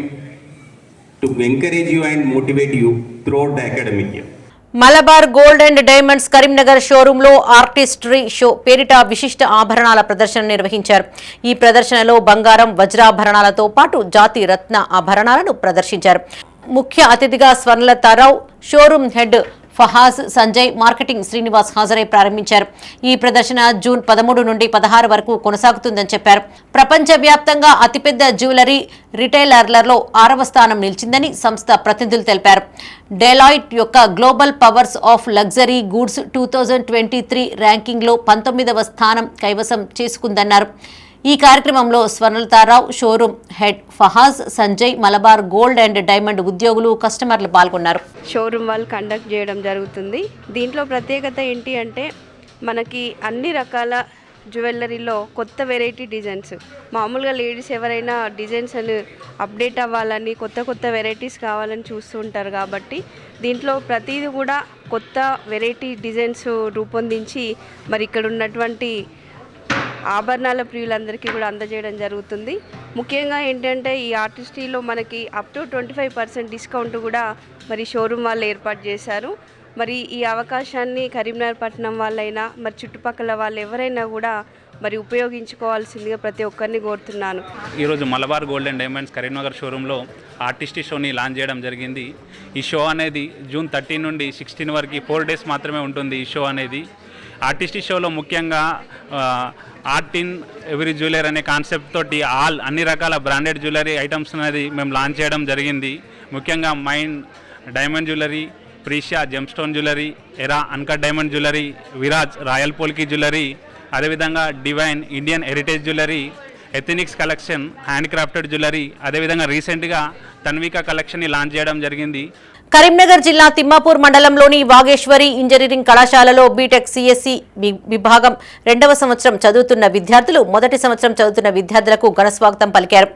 to encourage you and motivate you throughout the academic year. Malabar gold and diamonds Karimnagar షోరూంలో artistry show పేరిట విశిష్ట ఆభరణాల ప్రదర్శన నిర్వహించారు. ఈ ప్రదర్శనలో బంగారం, వజ్రాభరణాలతో పాటు జాతి రత్న ఆభరణాలను ప్రదర్శించారు. ముఖ్య అతిథిగా Swarnalatharao, showroom head Fahaz Sanjay, marketing Srinivas హాజరై ప్రారంభించారు. ఈ ప్రదర్శన జూన్ 13 నుండి 16 వరకు కొనసాగుతుందని చెప్పారు. ప్రపంచవ్యాప్తంగా అతిపెద్ద జ్యువెలరీ రిటైలర్లలో 6వ స్థానం నిలిచిందని సంస్థ ప్రతినిధులు తెలిపారు. డెలాయిట్ యొక్క global powers of luxury goods 2023 ర్యాంకింగ్లో 19వ స్థానం కైవసం చేసుకుందన్నారు. ఈ కార్యక్రమంలో Swarnalatharao, showroom head Fahaz Sanjay, Malabar gold and diamond ఉద్యోగులు, కస్టమర్లు పాల్గొన్నారు. షోరూం వాళ్ళు కండక్ట్ చేయడం జరుగుతుంది. దీంట్లో ప్రత్యేకత ఏంటి అంటే మనకి అన్ని రకాల జ్యువెలరీలో కొత్త వెరైటీ డిజైన్స్, మామూలుగా లేడీస్ ఎవరైనా డిజైన్స్ అని అప్డేట్ అవ్వాలని కొత్త వెరైటీస్ కావాలని చూస్తూ ఉంటారు. కాబట్టి దీంట్లో ప్రతిదీ కూడా కొత్త వెరైటీ డిజైన్స్ రూపొందించి మరి ఇక్కడ ఉన్నటువంటి ఆభరణాల ప్రియులందరికీ కూడా అందజేయడం జరుగుతుంది. ముఖ్యంగా ఏంటంటే ఈ ఆర్టిస్ట్రీలో మనకి అప్ టు 25% డిస్కౌంట్ కూడా మరి షోరూం వాళ్ళు ఏర్పాటు చేశారు. మరి ఈ అవకాశాన్ని కరీంనగర్ పట్టణం వాళ్ళైనా మరి చుట్టుపక్కల వాళ్ళు ఎవరైనా కూడా మరి ఉపయోగించుకోవాల్సిందిగా ప్రతి ఒక్కరిని కోరుతున్నాను. ఈరోజు Malabar gold and diamonds Karimnagar షోరూంలో ఆర్టిస్టీ షోని లాంచ్ చేయడం జరిగింది. ఈ షో అనేది జూన్ 13 నుండి 16 వరకు 4 డేస్ మాత్రమే ఉంటుంది. ఈ షో అనేది ఆర్టిస్టీ షోలో ముఖ్యంగా ఆర్ట్ ఇన్ ఎవ్రీ జ్యువెలరీ అనే కాన్సెప్ట్ తోటి అన్ని రకాల బ్రాండెడ్ జ్యువెలరీ ఐటమ్స్ అనేది మేము లాంచ్ చేయడం జరిగింది. ముఖ్యంగా Mine diamond jewellery, Precia gem stone jewellery, Era uncut diamond jewellery, Viraz royal polki jewellery, అదేవిధంగా Divine Indian heritage jewellery, Ethnix collection, hand crafted jewellery, అదేవిధంగా రీసెంట్గా తన్విక కలెక్షన్ని లాంచ్ చేయడం జరిగింది. కరీంనగర్ జిల్లా తిమ్మాపూర్ మండలంలోని వాగేశ్వరి ఇంజనీరింగ్ కళాశాలలో బీటెక్ సిఎస్సి విభాగం 2వ సంవత్సరం చదువుతున్న విద్యార్థులు మొదటి సంవత్సరం చదువుతున్న విద్యార్థులకు ఘనస్వాగతం పలికారు.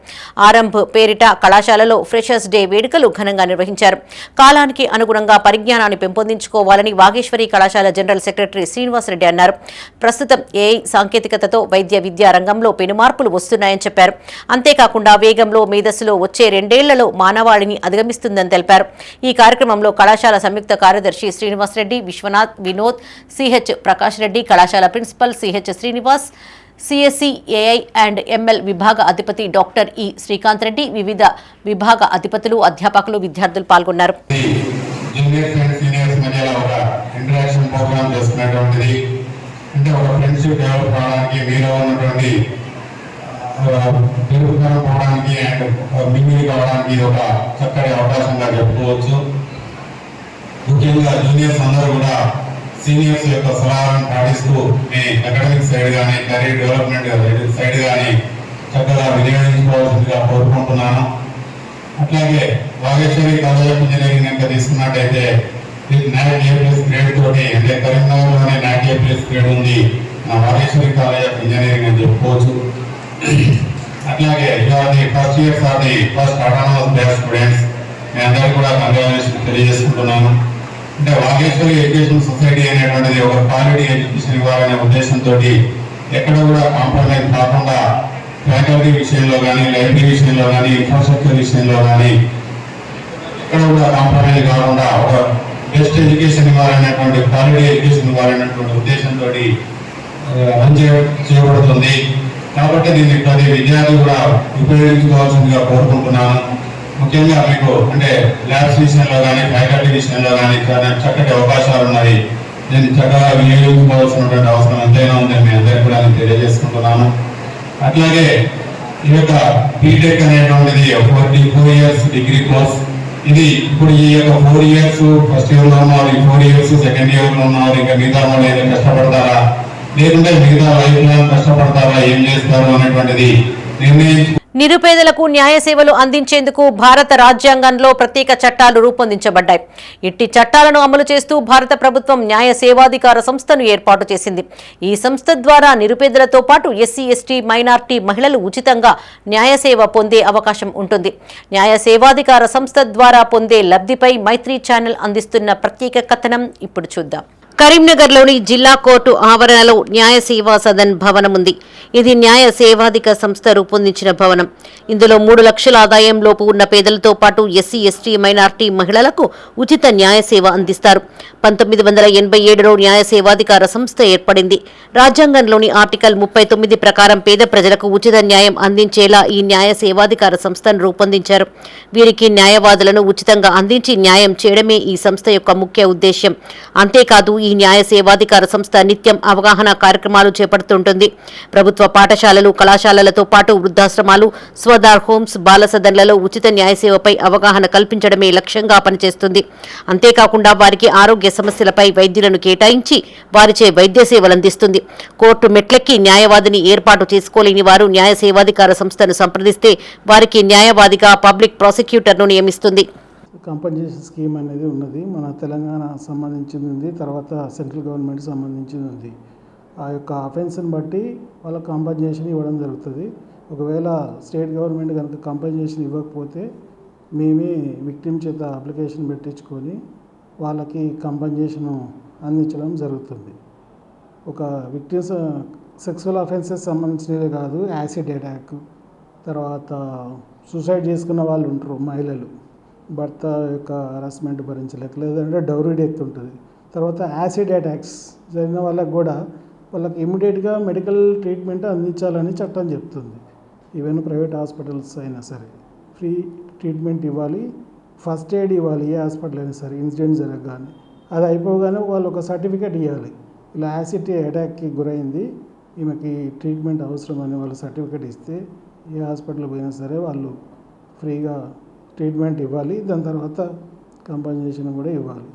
ఆరంభ్ పేరిట కళాశాలలో ఫ్రెషర్స్ డే వేడుకలు ఘనంగా నిర్వహించారు. కాలానికి అనుగుణంగా పరిజ్ఞానాన్ని పెంపొందించుకోవాలని వాగేశ్వరి కళాశాల జనరల్ సెక్రటరీ శ్రీనివాసరెడ్డి అన్నారు. ప్రస్తుతం ఏఐ సాంకేతికతతో వైద్య విద్యా రంగంలో పెనుమార్పులు వస్తున్నాయని చెప్పారు. అంతేకాకుండా వేగంలో మేధస్సులో వచ్చే 2 ఏళ్లలో మానవాళిని అధిగమిస్తుందని తెలిపారు. ఈ కార్యక్రమంలో కళాశాల సంయుక్త కార్యదర్శి శ్రీనివాస్ రెడ్డి, విశ్వనాథ్, వినోద్, సిహెచ్ ప్రకాష్ రెడ్డి, కళాశాల principal CH Srinivas, CSC AI and ML విభాగ అధిపతి డాక్టర్ ఈ శ్రీకాంత్ రెడ్డి, వివిధ విభాగ అధిపతులు, అధ్యాపకులు, విద్యార్థులు పాల్గొన్నారు. పెరుగుకోవడానికి అండ్ మింగిలి కావడానికి ఇది ఒక చక్కటి అవకాశంగా చెప్పుకోవచ్చు. ముఖ్యంగా జూనియర్స్ అందరూ కూడా సీనియర్స్ యొక్క సలహాలను పాటిస్తూ మీ అకాడమిక్ సైడ్ కానీ కెరీర్ డెవలప్మెంట్ సైడ్ కానీ చక్కగా వినియోగించుకోవాల్సిందిగా కోరుకుంటున్నాను. అట్లాగే వాగేశ్వరి కాలేజ్ ఆఫ్ ఇంజనీరింగ్ కనుక తీసుకున్నట్టయితే NAC A+ గ్రేడ్ తోటి, అంటే కరీంనగర్లోనే NAC A+ గ్రేడ్ ఉంది వాగేశ్వరి కాలేజ్ ఆఫ్ ఇంజనీరింగ్ అని చెప్పుకోవచ్చు. అట్లాగే first years of the first autonomous batch students మీ అందరికీ కూడా కంగ్రాచులేషన్ తెలియజేసుకుంటున్నాను. అంటే వాగేశ్వరి ఎడ్యుకేషన్ సొసైటీ అనేటువంటిది ఒక క్వాలిటీ ఎడ్యుకేషన్ ఇవ్వాలనే ఉద్దేశంతో ఎక్కడ కూడా కాంప్రమైజ్ కాకుండా ఫ్యాకల్టీ విషయంలో కానీ, లైబ్రరీ విషయంలో కానీ, ఇన్ఫ్రాస్ట్రక్చర్ విషయంలో కానీ ఎక్కడ కూడా కాంప్రమైజ్ కాకుండా ఒక బెస్ట్ ఎడ్యుకేషన్ ఇవ్వాలనేటువంటి, క్వాలిటీ ఎడ్యుకేషన్ ఇవ్వాలనేటువంటి ఉద్దేశంతో రన్ చేయబడుతుంది. కాబట్టి దీన్ని ప్రతి విద్యార్థి కూడా ఉపయోగించుకోవాల్సిందిగా కోరుకుంటున్నాను. ముఖ్యంగా మీకు అంటే ల్యాబ్స్ విషయంలో కానీ, ఫ్యాకల్టీ విషయంలో కానీ చాలా చక్కటి అవకాశాలు ఉన్నాయి. దీన్ని చక్కగా వినియోగించుకోవాల్సినటువంటి అవసరం ఎంతైనా ఉందని మీ అందరికీ కూడా నేను తెలియజేసుకుంటున్నాను. అట్లాగే ఈ యొక్క బీటెక్ అనేటువంటిది 4 ఇయర్స్ డిగ్రీ కోర్స్. ఇది ఇప్పుడు ఈ యొక్క 4 ఇయర్స్ ఫస్ట్ ఇయర్లో ఉన్నవారు, ఈ 4 ఇయర్స్ సెకండ్ ఇయర్లో ఉన్నవారు ఇంకా మిగతా వాళ్ళు ఏదో కష్టపడతారా, లేకుంటే మిగతా లైఫ్ లాంగ్ కష్టపడతారా, ఏం చేస్తారు అనేటువంటిది నిర్ణయించు. నిరుపేదలకు న్యాయ సేవలు అందించేందుకు భారత రాజ్యాంగంలో ప్రత్యేక చట్టాలు రూపొందించబడ్డాయి. ఇట్టి చట్టాలను అమలు చేస్తూ భారత ప్రభుత్వం న్యాయ సేవాధికార సంస్థను ఏర్పాటు చేసింది. ఈ సంస్థ ద్వారా నిరుపేదలతో పాటు ఎస్సీ, ఎస్టీ, మైనార్టీ మహిళలు ఉచితంగా న్యాయ సేవ పొందే అవకాశం ఉంటుంది. న్యాయ సేవాధికార సంస్థ ద్వారా పొందే లబ్ధిపై మైత్రి ఛానల్ అందిస్తున్న ప్రత్యేక కథనం ఇప్పుడు చూద్దాం. కరీంనగర్లోని జిల్లా కోర్టు ఆవరణలో న్యాయ సేవా సదన్ భవనం ఉంది. ఇది న్యాయ సేవాధిక సంస్థ రూపొందించిన భవనం. ఇందులో 3 లక్షల ఆదాయం లోపు ఉన్న పేదలతో పాటు ఎస్సీ, ఎస్టీ, మైనార్టీ మహిళలకు ఉచిత న్యాయ సేవ అందిస్తారు. 1987లో న్యాయ సేవాధికార సంస్థ ఏర్పడింది. రాజ్యాంగంలోని ఆర్టికల్ 39 ప్రకారం పేద ప్రజలకు ఉచిత న్యాయం అందించేలా ఈ న్యాయ సేవాధికార సంస్థను రూపొందించారు. వీరికి న్యాయవాదులను ఉచితంగా అందించి న్యాయం చేయడమే ఈ సంస్థ యొక్క ముఖ్య ఉద్దేశ్యం. అంతేకాదు ఈ న్యాయ సేవాధికార సంస్థ నిత్యం అవగాహన కార్యక్రమాలు చేపడుతుంటుంది. ప్రభుత్వ పాఠశాలలు, కళాశాలలతో పాటు వృద్ధాశ్రమాలు, స్వదార్ హోమ్స్, బాల సదన్లలో ఉచిత న్యాయ సేవపై అవగాహన కల్పించడమే లక్ష్యంగా పనిచేస్తుంది. అంతేకాకుండా వారికి ఆరోగ్య సమస్యలపై వైద్యులను కేటాయించి వారిచే వైద్య సేవలు అందిస్తుంది. కోర్టు మెట్లెక్కి న్యాయవాదిని ఏర్పాటు చేసుకోలేని వారు న్యాయ సేవాధికార సంస్థను సంప్రదిస్తే వారికి న్యాయవాదిగా పబ్లిక్ ప్రాసిక్యూటర్ను నియమిస్తుంది. కాంపన్సేషన్ స్కీమ్ అనేది ఉన్నది. మన తెలంగాణ సంబంధించింది ఉంది, తర్వాత సెంట్రల్ గవర్నమెంట్ సంబంధించింది ఉంది. ఆ యొక్క అఫెన్స్ని బట్టి వాళ్ళకి కాంపన్సేషన్ ఇవ్వడం జరుగుతుంది. ఒకవేళ స్టేట్ గవర్నమెంట్ కనుక కాంపన్సేషన్ ఇవ్వకపోతే మేమే విక్టిమ్ చేత అప్లికేషన్ పెట్టించుకొని వాళ్ళకి కాంపన్సేషన్ అందించడం జరుగుతుంది. ఒక విక్టిమ్స్ సెక్సువల్ అఫెన్సెస్ సంబంధించినవే కాదు, యాసిడ్ అటాక్, తర్వాత సూసైడ్ చేసుకున్న వాళ్ళు ఉంటారు, మహిళలు భర్త యొక్క హరాస్మెంట్ భరించలేక, లేదంటే డౌరీ డెత్ ఉంటుంది. తర్వాత యాసిడ్ అటాక్స్ జరిగిన వాళ్ళకి కూడా వాళ్ళకి ఇమ్మీడియట్గా మెడికల్ ట్రీట్మెంట్ అందించాలని చట్టం చెప్తుంది. ఈవెన్ ప్రైవేట్ హాస్పిటల్స్ అయినా సరే ఫ్రీ ట్రీట్మెంట్ ఇవ్వాలి, ఫస్ట్ ఎయిడ్ ఇవ్వాలి. ఏ హాస్పిటల్ అయినా సరే ఇన్సిడెంట్ జరగగానే అది అయిపోగానే వాళ్ళు ఒక సర్టిఫికేట్ ఇవ్వాలి. ఇలా యాసిడ్ అటాక్కి గురైంది, ఈమెకి ట్రీట్మెంట్ అవసరం అని వాళ్ళు సర్టిఫికేట్ ఇస్తే ఏ హాస్పిటల్ పోయినా సరే వాళ్ళు ఫ్రీగా ట్రీట్మెంట్ ఇవ్వాలి. దాని తర్వాత కాంపన్సేషన్ కూడా ఇవ్వాలి.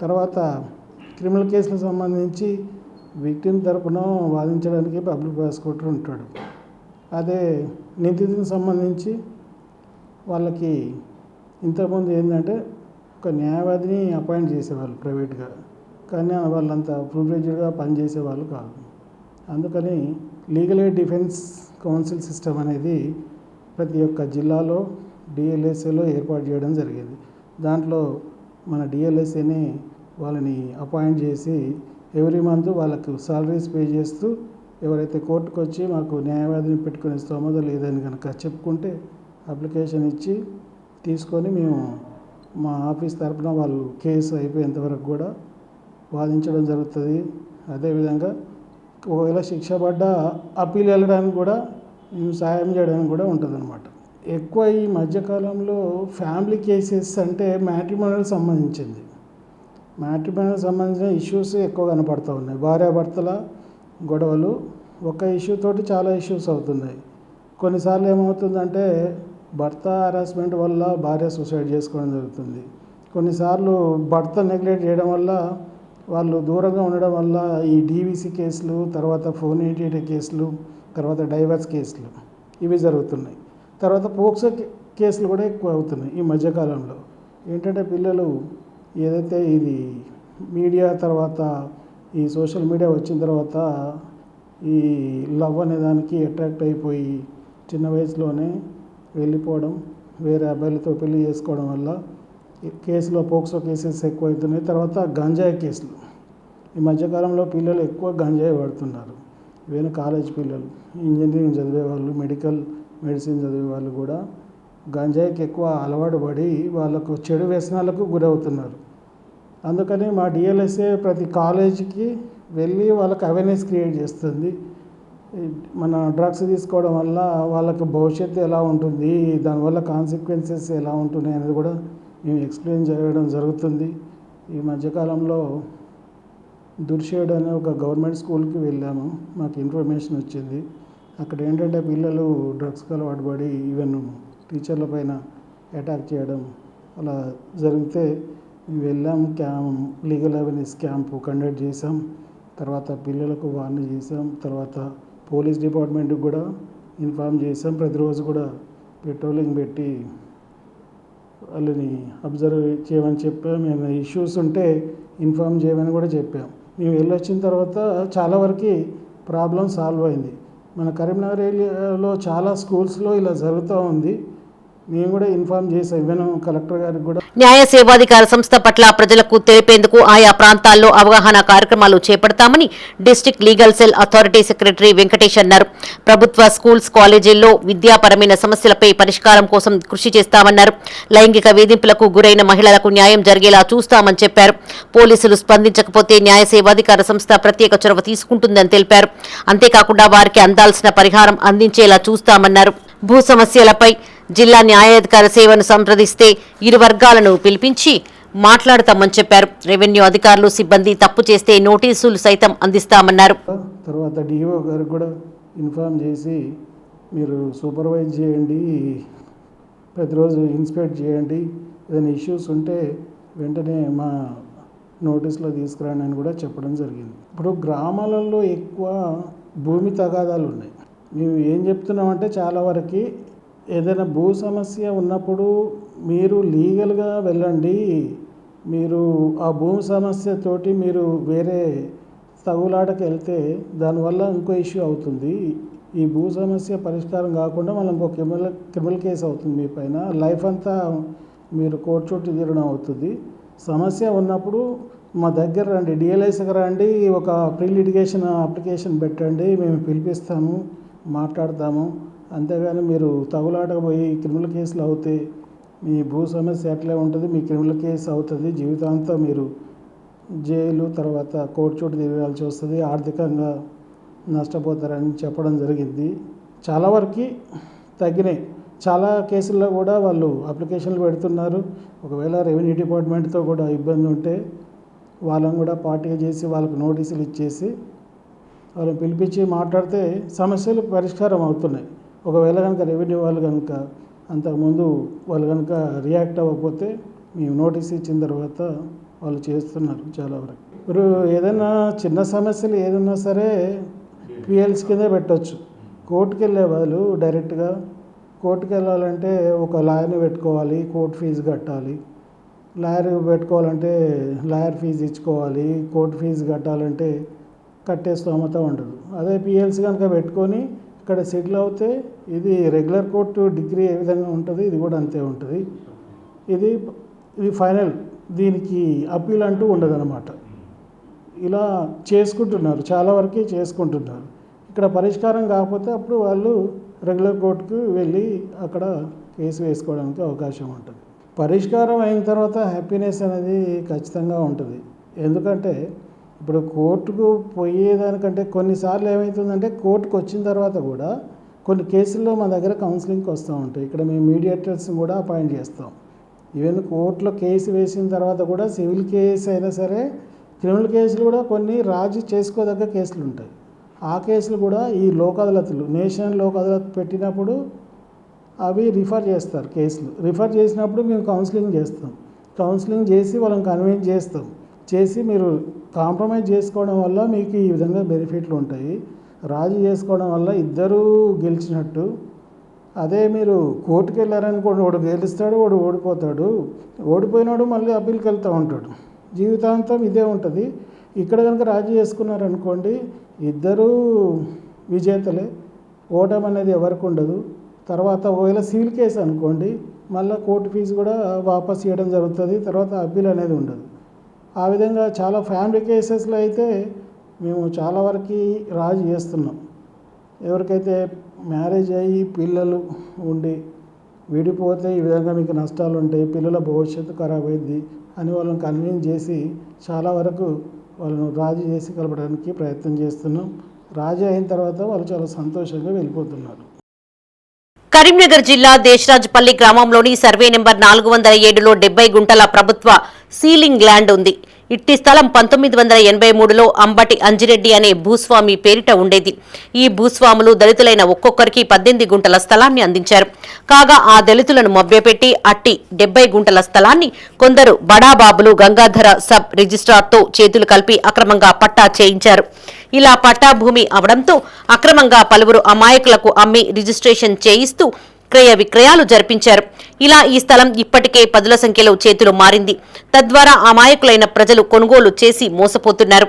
తర్వాత క్రిమినల్ కేసులకు సంబంధించి విక్టిమ్ తరపున వాదించడానికి పబ్లిక్ ప్రాసిక్యూటర్ ఉంటాడు. అదే నిందితునికి సంబంధించి వాళ్ళకి ఇంతకుముందు ఏంటంటే ఒక న్యాయవాదిని అపాయింట్ చేసేవాళ్ళు ప్రైవేట్గా, కానీ వాళ్ళంతా ప్రివిలేజ్డ్గా పనిచేసేవాళ్ళు కాదు. అందుకని legal aid defence council system అనేది ప్రతి ఒక్క జిల్లాలో డిఎల్ఎస్ఏలో ఏర్పాటు చేయడం జరిగింది. దాంట్లో మన డిఎల్ఎస్ఏని వాళ్ళని అపాయింట్ చేసి ఎవ్రీ మంత్ వాళ్ళకు సాలరీస్ పే చేస్తూ ఎవరైతే కోర్టుకు వచ్చి మాకు న్యాయవాదిని పెట్టుకునే స్తోమత లేదని కనుక చెప్పుకుంటే అప్లికేషన్ ఇచ్చి తీసుకొని మేము మా ఆఫీస్ తరఫున వాళ్ళు కేసు అయిపోయేంత వరకు కూడా వాదించడం జరుగుతుంది. అదేవిధంగా ఒకవేళ శిక్ష పడ్డ అప్పీల్ వెళ్ళడానికి కూడా మేము సహాయం చేయడానికి కూడా ఉంటుందన్నమాట. ఎక్కువ ఈ మధ్యకాలంలో ఫ్యామిలీ కేసెస్ అంటే మ్యాట్రిమోనియల్ సంబంధించింది. మ్యాట్రిమోనియల్ సంబంధించిన ఇష్యూస్ ఎక్కువ కనపడుతూ ఉన్నాయి. భార్యాభర్తల గొడవలు ఒక ఇష్యూ తోటి చాలా ఇష్యూస్ అవుతున్నాయి. కొన్నిసార్లు ఏమవుతుందంటే భర్త హరాస్మెంట్ వల్ల భార్య సూసైడ్ చేసుకోవడం జరుగుతుంది. కొన్నిసార్లు భర్త నెగ్లెక్ట్ చేయడం వల్ల వాళ్ళు దూరంగా ఉండడం వల్ల ఈ డీవీసీ కేసులు, తర్వాత ఫోన్ ఎయిటీ కేసులు, తర్వాత డైవర్స్ కేసులు ఇవి జరుగుతున్నాయి. తర్వాత పోక్సో కేసులు కూడా ఎక్కువ అవుతున్నాయి ఈ మధ్యకాలంలో. ఏంటంటే పిల్లలు ఏదైతే ఇది మీడియా తర్వాత ఈ సోషల్ మీడియా వచ్చిన తర్వాత ఈ లవ్ అనే దానికి అట్రాక్ట్ అయిపోయి చిన్న వయసులోనే వెళ్ళిపోవడం, వేరే అబ్బాయిలతో పెళ్లి చేసుకోవడం వల్ల కేసులో పోక్సో కేసెస్ ఎక్కువ అవుతున్నాయి. తర్వాత గంజాయి కేసులు, ఈ మధ్యకాలంలో పిల్లలు ఎక్కువ గంజాయి వాడుతున్నారు. ఈవెన్ కాలేజ్ పిల్లలు, ఇంజనీరింగ్ చదివే వాళ్ళు, మెడిసిన్ చదివే వాళ్ళు కూడా గంజాయికి ఎక్కువ అలవాటు పడి వాళ్ళకు చెడు వ్యసనాలకు గురవుతున్నారు. అందుకని మా డిఎల్ఎస్ఏ ప్రతి కాలేజీకి వెళ్ళి వాళ్ళకి అవేర్నెస్ క్రియేట్ చేస్తుంది. మన డ్రగ్స్ తీసుకోవడం వల్ల వాళ్ళకు భవిష్యత్తు ఎలా ఉంటుంది, దానివల్ల కాన్సిక్వెన్సెస్ ఎలా ఉంటున్నాయి అనేది కూడా మేము ఎక్స్ప్లెయిన్ చేయడం జరుగుతుంది. ఈ మధ్యకాలంలో దుర్షేడ్ అనే ఒక గవర్నమెంట్ స్కూల్కి వెళ్ళాము, మాకు ఇన్ఫర్మేషన్ వచ్చింది. అక్కడ ఏంటంటే పిల్లలు డ్రగ్స్కి అలవాటు పడి ఈవెన్ టీచర్ల పైన అటాక్ చేయడం అలా జరిగితే మేము వెళ్ళాం. లీగల్ అవేర్నెస్ క్యాంపు కండక్ట్ చేసాం. తర్వాత పిల్లలకు వార్నింగ్ చేసాం. తర్వాత పోలీస్ డిపార్ట్మెంట్కి కూడా ఇన్ఫార్మ్ చేసాం. ప్రతిరోజు కూడా పెట్రోలింగ్ పెట్టి వాళ్ళని అబ్జర్వ్ చేయమని చెప్పాం. ఏమైనా ఇష్యూస్ ఉంటే ఇన్ఫార్మ్ చేయమని కూడా చెప్పాం. మేము వెళ్ళొచ్చిన తర్వాత చాలా వరకు ప్రాబ్లం సాల్వ్ అయింది. మన కరీంనగర్ ఏరియాలో చాలా స్కూల్స్లో ఇలా జరుగుతూ ఉంది. మేము కూడా ఇన్ఫార్మ్ చేసాం ఈవెన్ కలెక్టర్ గారికి కూడా. న్యాయ సేవాధికార సంస్థ పట్ల ప్రజలకు తెలిపేందుకు ఆయా ప్రాంతాల్లో అవగాహన కార్యక్రమాలు చేపడతామని district legal cell authority secretary Venkatesh అన్నారు. ప్రభుత్వ స్కూల్స్, కాలేజీల్లో విద్యాపరమైన సమస్యలపై పరిష్కారం కోసం కృషి చేస్తామన్నారు. లైంగిక వేధింపులకు గురైన మహిళలకు న్యాయం జరిగేలా చూస్తామని చెప్పారు. పోలీసులు స్పందించకపోతే న్యాయ సేవాధికార సంస్థ ప్రత్యేక చొరవ తీసుకుంటుందని తెలిపారు. అంతేకాకుండా వారికి అందాల్సిన పరిహారం అందించేలా చూస్తామన్నారు. భూ సమస్యలపై జిల్లా న్యాయాధికార సేవను సంప్రదిస్తే ఇరు వర్గాలను పిలిపించి మాట్లాడతామని చెప్పారు. రెవెన్యూ అధికారులు, సిబ్బంది తప్పు చేస్తే నోటీసులు సైతం అందిస్తామన్నారు. తర్వాత డిఓ గారికి కూడా ఇన్ఫార్మ్ చేసి మీరు సూపర్వైజ్ చేయండి, ప్రతిరోజు ఇన్స్పెక్ట్ చేయండి, ఏదైనా ఇష్యూస్ ఉంటే వెంటనే మా నోటీస్లో తీసుకురండి అని కూడా చెప్పడం జరిగింది. ఇప్పుడు గ్రామాలలో ఎక్కువ భూమి తగాదాలు ఉన్నాయి. మేము ఏం చెప్తున్నామంటే చాలా వరకు ఏదైనా భూ సమస్య ఉన్నప్పుడు మీరు లీగల్గా వెళ్ళండి. మీరు ఆ భూమి సమస్యతోటి మీరు వేరే తగులాటకి వెళ్తే దానివల్ల ఇంకో ఇష్యూ అవుతుంది. ఈ భూ సమస్య పరిష్కారం కాకుండా మనం ఇంకో క్రిమినల్ కేసు అవుతుంది మీ పైన, లైఫ్ అంతా మీరు కోర్టు చుట్టూ తిరగడం అవుతుంది. సమస్య ఉన్నప్పుడు మా దగ్గర రండి, డిఎల్ఐసికి రండి, ఒక ప్రీ లిటిగేషన్ అప్లికేషన్ పెట్టండి, మేము పిలిపిస్తాము, మాట్లాడతాము. అంతేగాని మీరు తగులాటకు పోయి క్రిమినల్ కేసులు అవుతే మీ భూ సమస్య అట్లే ఉంటుంది, మీ క్రిమినల్ కేసు అవుతుంది, జీవితాంతం మీరు జైలు తర్వాత కోర్టు చుట్టూ తిరగాల్సి వస్తుంది, ఆర్థికంగా నష్టపోతారని చెప్పడం జరిగింది. చాలా వరకు తగ్గినాయి. చాలా కేసుల్లో కూడా వాళ్ళు అప్లికేషన్లు పెడుతున్నారు. ఒకవేళ రెవెన్యూ డిపార్ట్మెంట్తో కూడా ఇబ్బంది ఉంటే వాళ్ళని కూడా పార్టీగా చేసి వాళ్ళకు నోటీసులు ఇచ్చేసి వాళ్ళని పిలిపించి మాట్లాడితే సమస్యలు పరిష్కారం అవుతున్నాయి. ఒకవేళ కనుక రెవెన్యూ వాళ్ళు కనుక అంతకుముందు వాళ్ళు కనుక రియాక్ట్ అవ్వకపోతే మేము నోటీస్ ఇచ్చిన తర్వాత వాళ్ళు చేస్తున్నారు చాలా వరకు. ఇప్పుడు ఏదైనా చిన్న సమస్యలు ఏదన్నా సరే పిఎల్స్ కింద పెట్టవచ్చు. కోర్టుకు వెళ్ళే వాళ్ళు డైరెక్ట్గా కోర్టుకు వెళ్ళాలంటే ఒక లాయర్ని పెట్టుకోవాలి, కోర్టు ఫీజు కట్టాలి. లాయర్ పెట్టుకోవాలంటే లాయర్ ఫీజు ఇచ్చుకోవాలి, కోర్టు ఫీజు కట్టాలంటే కట్టే స్తోమత ఉండదు. అదే పిఎల్సి కనుక పెట్టుకొని ఇక్కడ సెటిల్ అవుతే ఇది రెగ్యులర్ కోర్టు డిగ్రీ ఏ విధంగా ఉంటుంది ఇది కూడా అంతే ఉంటుంది. ఇది ఫైనల్, దీనికి అప్పీల్ అంటూ ఉండదన్నమాట. ఇలా చేసుకుంటున్నారు, చాలా వరకు చేసుకుంటున్నారు. ఇక్కడ పరిష్కారం కాకపోతే అప్పుడు వాళ్ళు రెగ్యులర్ కోర్టుకు వెళ్ళి అక్కడ కేసు వేసుకోవడానికి అవకాశం ఉంటుంది. పరిష్కారం అయిన తర్వాత హ్యాపీనెస్ అనేది ఖచ్చితంగా ఉంటుంది. ఎందుకంటే ఇప్పుడు కోర్టుకు పోయేదానికంటే కొన్నిసార్లు ఏమవుతుందంటే కోర్టుకు వచ్చిన తర్వాత కూడా కొన్ని కేసుల్లో మా దగ్గర కౌన్సిలింగ్కి వస్తూ ఉంటాయి. ఇక్కడ మేము మీడియేటర్స్ని కూడా అపాయింట్ చేస్తాం. ఈవెన్ కోర్టులో కేసు వేసిన తర్వాత కూడా సివిల్ కేసు అయినా సరే క్రిమినల్ కేసులు కూడా కొన్ని రాజీ చేసుకోదగ్గ కేసులు ఉంటాయి. ఆ కేసులు కూడా ఈ లోక్ అదాలత్లు, నేషనల్ లోక్ అదాలత్ పెట్టినప్పుడు అవి రిఫర్ చేస్తారు. కేసులు రిఫర్ చేసినప్పుడు మేము కౌన్సిలింగ్ చేస్తాం. కౌన్సిలింగ్ చేసి వాళ్ళని కన్విన్స్ చేస్తాం. చేసి మీరు కాంప్రమైజ్ చేసుకోవడం వల్ల మీకు ఈ విధంగా బెనిఫిట్లు ఉంటాయి, రాజీ చేసుకోవడం వల్ల ఇద్దరూ గెలిచినట్టు. అదే మీరు కోర్టుకు వెళ్ళారనుకోండి, వాడు గెలుస్తాడు, వాడు ఓడిపోతాడు, ఓడిపోయినాడు మళ్ళీ అప్పీల్కి వెళ్తూ ఉంటాడు, జీవితాంతం ఇదే ఉంటుంది. ఇక్కడ కనుక రాజీ చేసుకున్నారనుకోండి ఇద్దరూ విజేతలే, ఓటమి అనేది ఎవరికి ఉండదు. తర్వాత ఒకవేళ సివిల్ కేసు అనుకోండి మళ్ళీ కోర్టు ఫీజు కూడా వాపస్ ఇవ్వడం జరుగుతుంది, తర్వాత అప్పీల్ అనేది ఉండదు. ఆ విధంగా చాలా ఫ్యామిలీ కేసెస్లో అయితే మేము చాలా వరకు రాజీ చేస్తున్నాం. ఎవరికైతే మ్యారేజ్ అయ్యి పిల్లలు ఉండి విడిపోతే ఈ విధంగా మీకు నష్టాలు ఉంటాయి, పిల్లల భవిష్యత్తు ఖరాబ్ అయింది అని వాళ్ళని కన్విన్స్ చేసి చాలా వరకు వాళ్ళను రాజీ చేసి కలపడానికి ప్రయత్నం చేస్తున్నాం. రాజీ అయిన తర్వాత వాళ్ళు చాలా సంతోషంగా వెళ్ళిపోతున్నారు. కరీంనగర్ జిల్లా దేశరాజపల్లి గ్రామంలోని సర్వే నెంబర్ 407లో 70 గుంటల ప్రభుత్వ సీలింగ్ ల్యాండ్ ఉంది. ఇట్టి స్థలం 1983లో అంబటి అంజిరెడ్డి అనే భూస్వామి పేరిట ఉండేది. ఈ భూస్వాములు దళితులైన ఒక్కొక్కరికి 18 గుంటల స్థలాన్ని అందించారు. కాగా ఆ దళితులను మభ్యపెట్టి అట్టి 70 గుంటల స్థలాన్ని కొందరు బడాబాబులు గంగాధర సబ్ రిజిస్ట్రార్తో చేతులు కలిపి అక్రమంగా పట్టా చేయించారు. ఇలా పట్టా భూమి అవడంతో అక్రమంగా పలువురు అమాయకులకు అమ్మి రిజిస్ట్రేషన్ చేయిస్తూ క్రయ విక్రయాలు జరిపించారు. ఇలా ఈ స్థలం ఇప్పటికే 10ల సంఖ్యలో చేతులు మారింది. తద్వారా అమాయకులైన ప్రజలు కొనుగోలు చేసి మోసపోతున్నారు.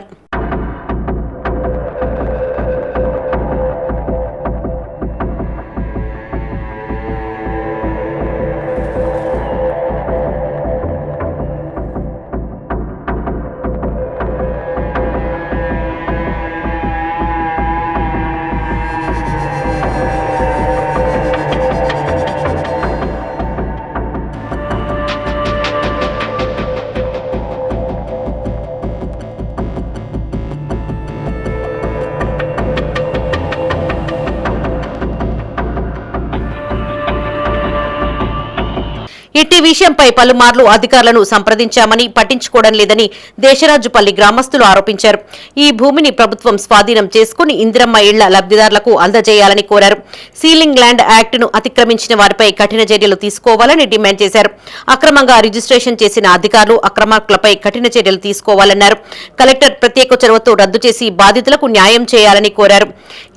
ఇట్టి విషయంపై పలుమార్లు అధికారులను సంప్రదించామని పట్టించుకోవడం లేదని దేశరాజుపల్లి గ్రామస్తులు ఆరోపించారు. ఈ భూమిని ప్రభుత్వం స్వాధీనం చేసుకుని ఇందిరమ్మ ఇళ్ల లబ్ధిదారులకు అందజేయాలని కోరారు. సీలింగ్ ల్యాండ్ యాక్ట్ను అతిక్రమించిన వారిపై కఠిన చర్యలు తీసుకోవాలని డిమాండ్ చేశారు. అక్రమంగా రిజిస్ట్రేషన్ చేసిన అధికారులు అక్రమార్కులపై కఠిన చర్యలు తీసుకోవాలన్నారు. కలెక్టర్ ప్రత్యేక చొరవతో రద్దు చేసి బాధితులకు న్యాయం చేయాలని కోరారు.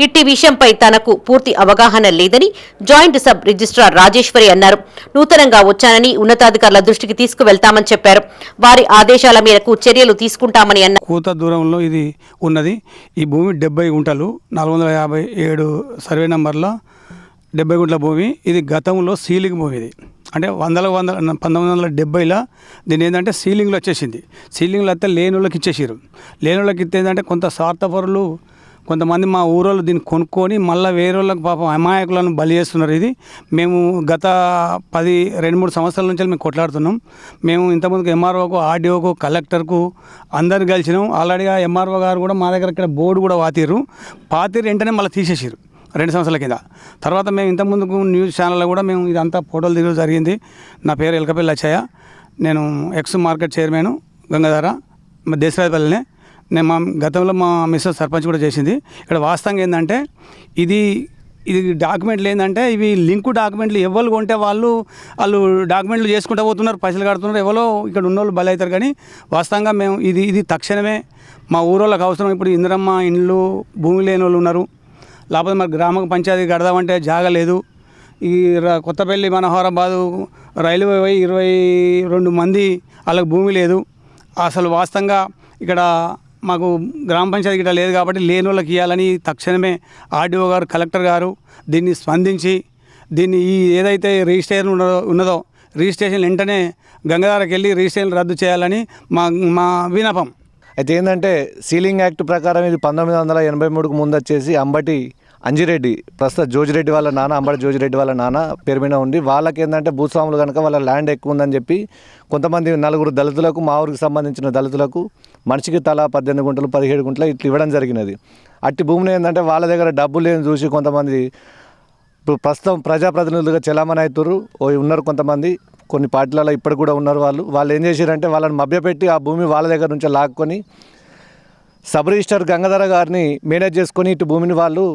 ఇట్టి విషయంపై తనకు పూర్తి అవగాహన లేదని జాయింట్ సబ్ రిజిస్ట్రార్ రాజేశ్వరి అన్నారు. నూతనంగా వచ్చానని ఉన్నతాధికారుల దృష్టికి తీసుకువెళ్తామని చెప్పారు. వారి ఆదేశాల మేరకు చర్యలు తీసుకుంటామని అన్నారు. కూత దూరంలో ఇది ఉన్నది. ఈ భూమి 70 గుంటలు 457 సర్వే నంబర్లో 70 గుంటల భూమి. ఇది గతంలో సీలింగ్ భూమి. ఇది అంటే 1970లో దీని ఏంటంటే సీలింగ్లో వచ్చేసింది. సీలింగ్లో అయితే లేని వాళ్ళకి ఇచ్చేసారు. లేని వాళ్ళకి ఇస్తే ఏంటంటే కొంత స్వార్థపరులు కొంతమంది మా ఊరోళ్ళు దీన్ని కొనుక్కొని మళ్ళీ వేరే వాళ్ళకి పాపం అమాయకులను బలి చేస్తున్నారు. ఇది మేము గత 2-3 సంవత్సరాల నుంచి మేము కొట్లాడుతున్నాం. మేము ఇంతకుముందుకు ఎంఆర్ఓకు, ఆర్డీఓకు, కలెక్టర్కు అందరు కలిసినాం. ఆల్రెడీగా ఎంఆర్ఓ గారు కూడా మా దగ్గర ఇక్కడ బోర్డు కూడా పాతిరు వెంటనే మళ్ళీ తీసేసారు 2 సంవత్సరాల కింద. తర్వాత మేము ఇంతకుముందుకు న్యూస్ ఛానల్లో కూడా మేము ఇదంతా ఫోటోలు దిగడం జరిగింది. నా పేరు ఎలకపల్లి అచ్చయ్య. నేను ఎక్స్ మార్కెట్ చైర్మన్ గంగాధర దేశరాజపల్లినే. నేను గతంలో మా మిస్సెస్ సర్పంచ్ కూడా చేసింది. ఇక్కడ వాస్తవంగా ఏంటంటే ఇది డాక్యుమెంట్లు ఏంటంటే ఇవి లింకు డాక్యుమెంట్లు ఎవరు కొంటే వాళ్ళు డాక్యుమెంట్లు చేసుకుంటూ పోతున్నారు, పైసలు కడుతున్నారు. ఎవరో ఇక్కడ ఉన్నోళ్ళు బలి అవుతారు. కానీ వాస్తవంగా మేము ఇది తక్షణమే మా ఊరోళ్ళకి అవసరం. ఇప్పుడు ఇందిరమ్మ ఇండ్లు భూమి లేని వాళ్ళు ఉన్నారు. లేకపోతే మరి గ్రామ పంచాయతీ కడదామంటే జాగా లేదు. ఈ కొత్తపల్లి మనోహరాబాదు రైల్వే 22 మంది వాళ్ళకి భూమి లేదు. అసలు వాస్తవంగా ఇక్కడ మాకు గ్రామ పంచాయతీ గిట్ట లేదు కాబట్టి లేని వాళ్ళకి ఇవ్వాలని తక్షణమే ఆర్డీఓ గారు, కలెక్టర్ గారు దీన్ని స్పందించి దీన్ని ఏదైతే రిజిస్ట్రేషన్ ఉన్నదో రిజిస్ట్రేషన్ వెంటనే గంగాధరకి వెళ్ళి రిజిస్ట్రేషన్ రద్దు చేయాలని మా విన్నపం. అయితే ఏంటంటే సీలింగ్ యాక్ట్ ప్రకారం ఇది 1983కు ముందు వచ్చేసి అంబటి అంజిరెడ్డి, ప్రస్తుత జోజిరెడ్డి వాళ్ళ నాన్న, అంబటి జోజిరెడ్డి వాళ్ళ నాన్న పేరు మీద ఉండి వాళ్ళకి ఏంటంటే భూస్వాములు కనుక వాళ్ళ ల్యాండ్ ఎక్కువ ఉందని చెప్పి కొంతమంది 4 దళితులకు, మా ఊరికి సంబంధించిన దళితులకు మనిషికి తలా 18 గుంటలు 17 గుంటలు ఇట్లా ఇవ్వడం జరిగినది. అట్టి భూమిని ఏంటంటే వాళ్ళ దగ్గర డబ్బులు లేని చూసి కొంతమంది ఇప్పుడు ప్రస్తుతం ప్రజాప్రతినిధులుగా చెలామణి అవుతారు ఉన్నారు. కొంతమంది కొన్ని పార్టీలలో ఇప్పటికి కూడా ఉన్నారు. వాళ్ళు ఏం చేశారంటే వాళ్ళని మభ్యపెట్టి ఆ భూమి వాళ్ళ దగ్గర నుంచి లాక్కొని సబ్ రిజిస్టర్ గంగాధర గారిని మేనేజ్ చేసుకొని ఇటు భూమిని వాళ్ళు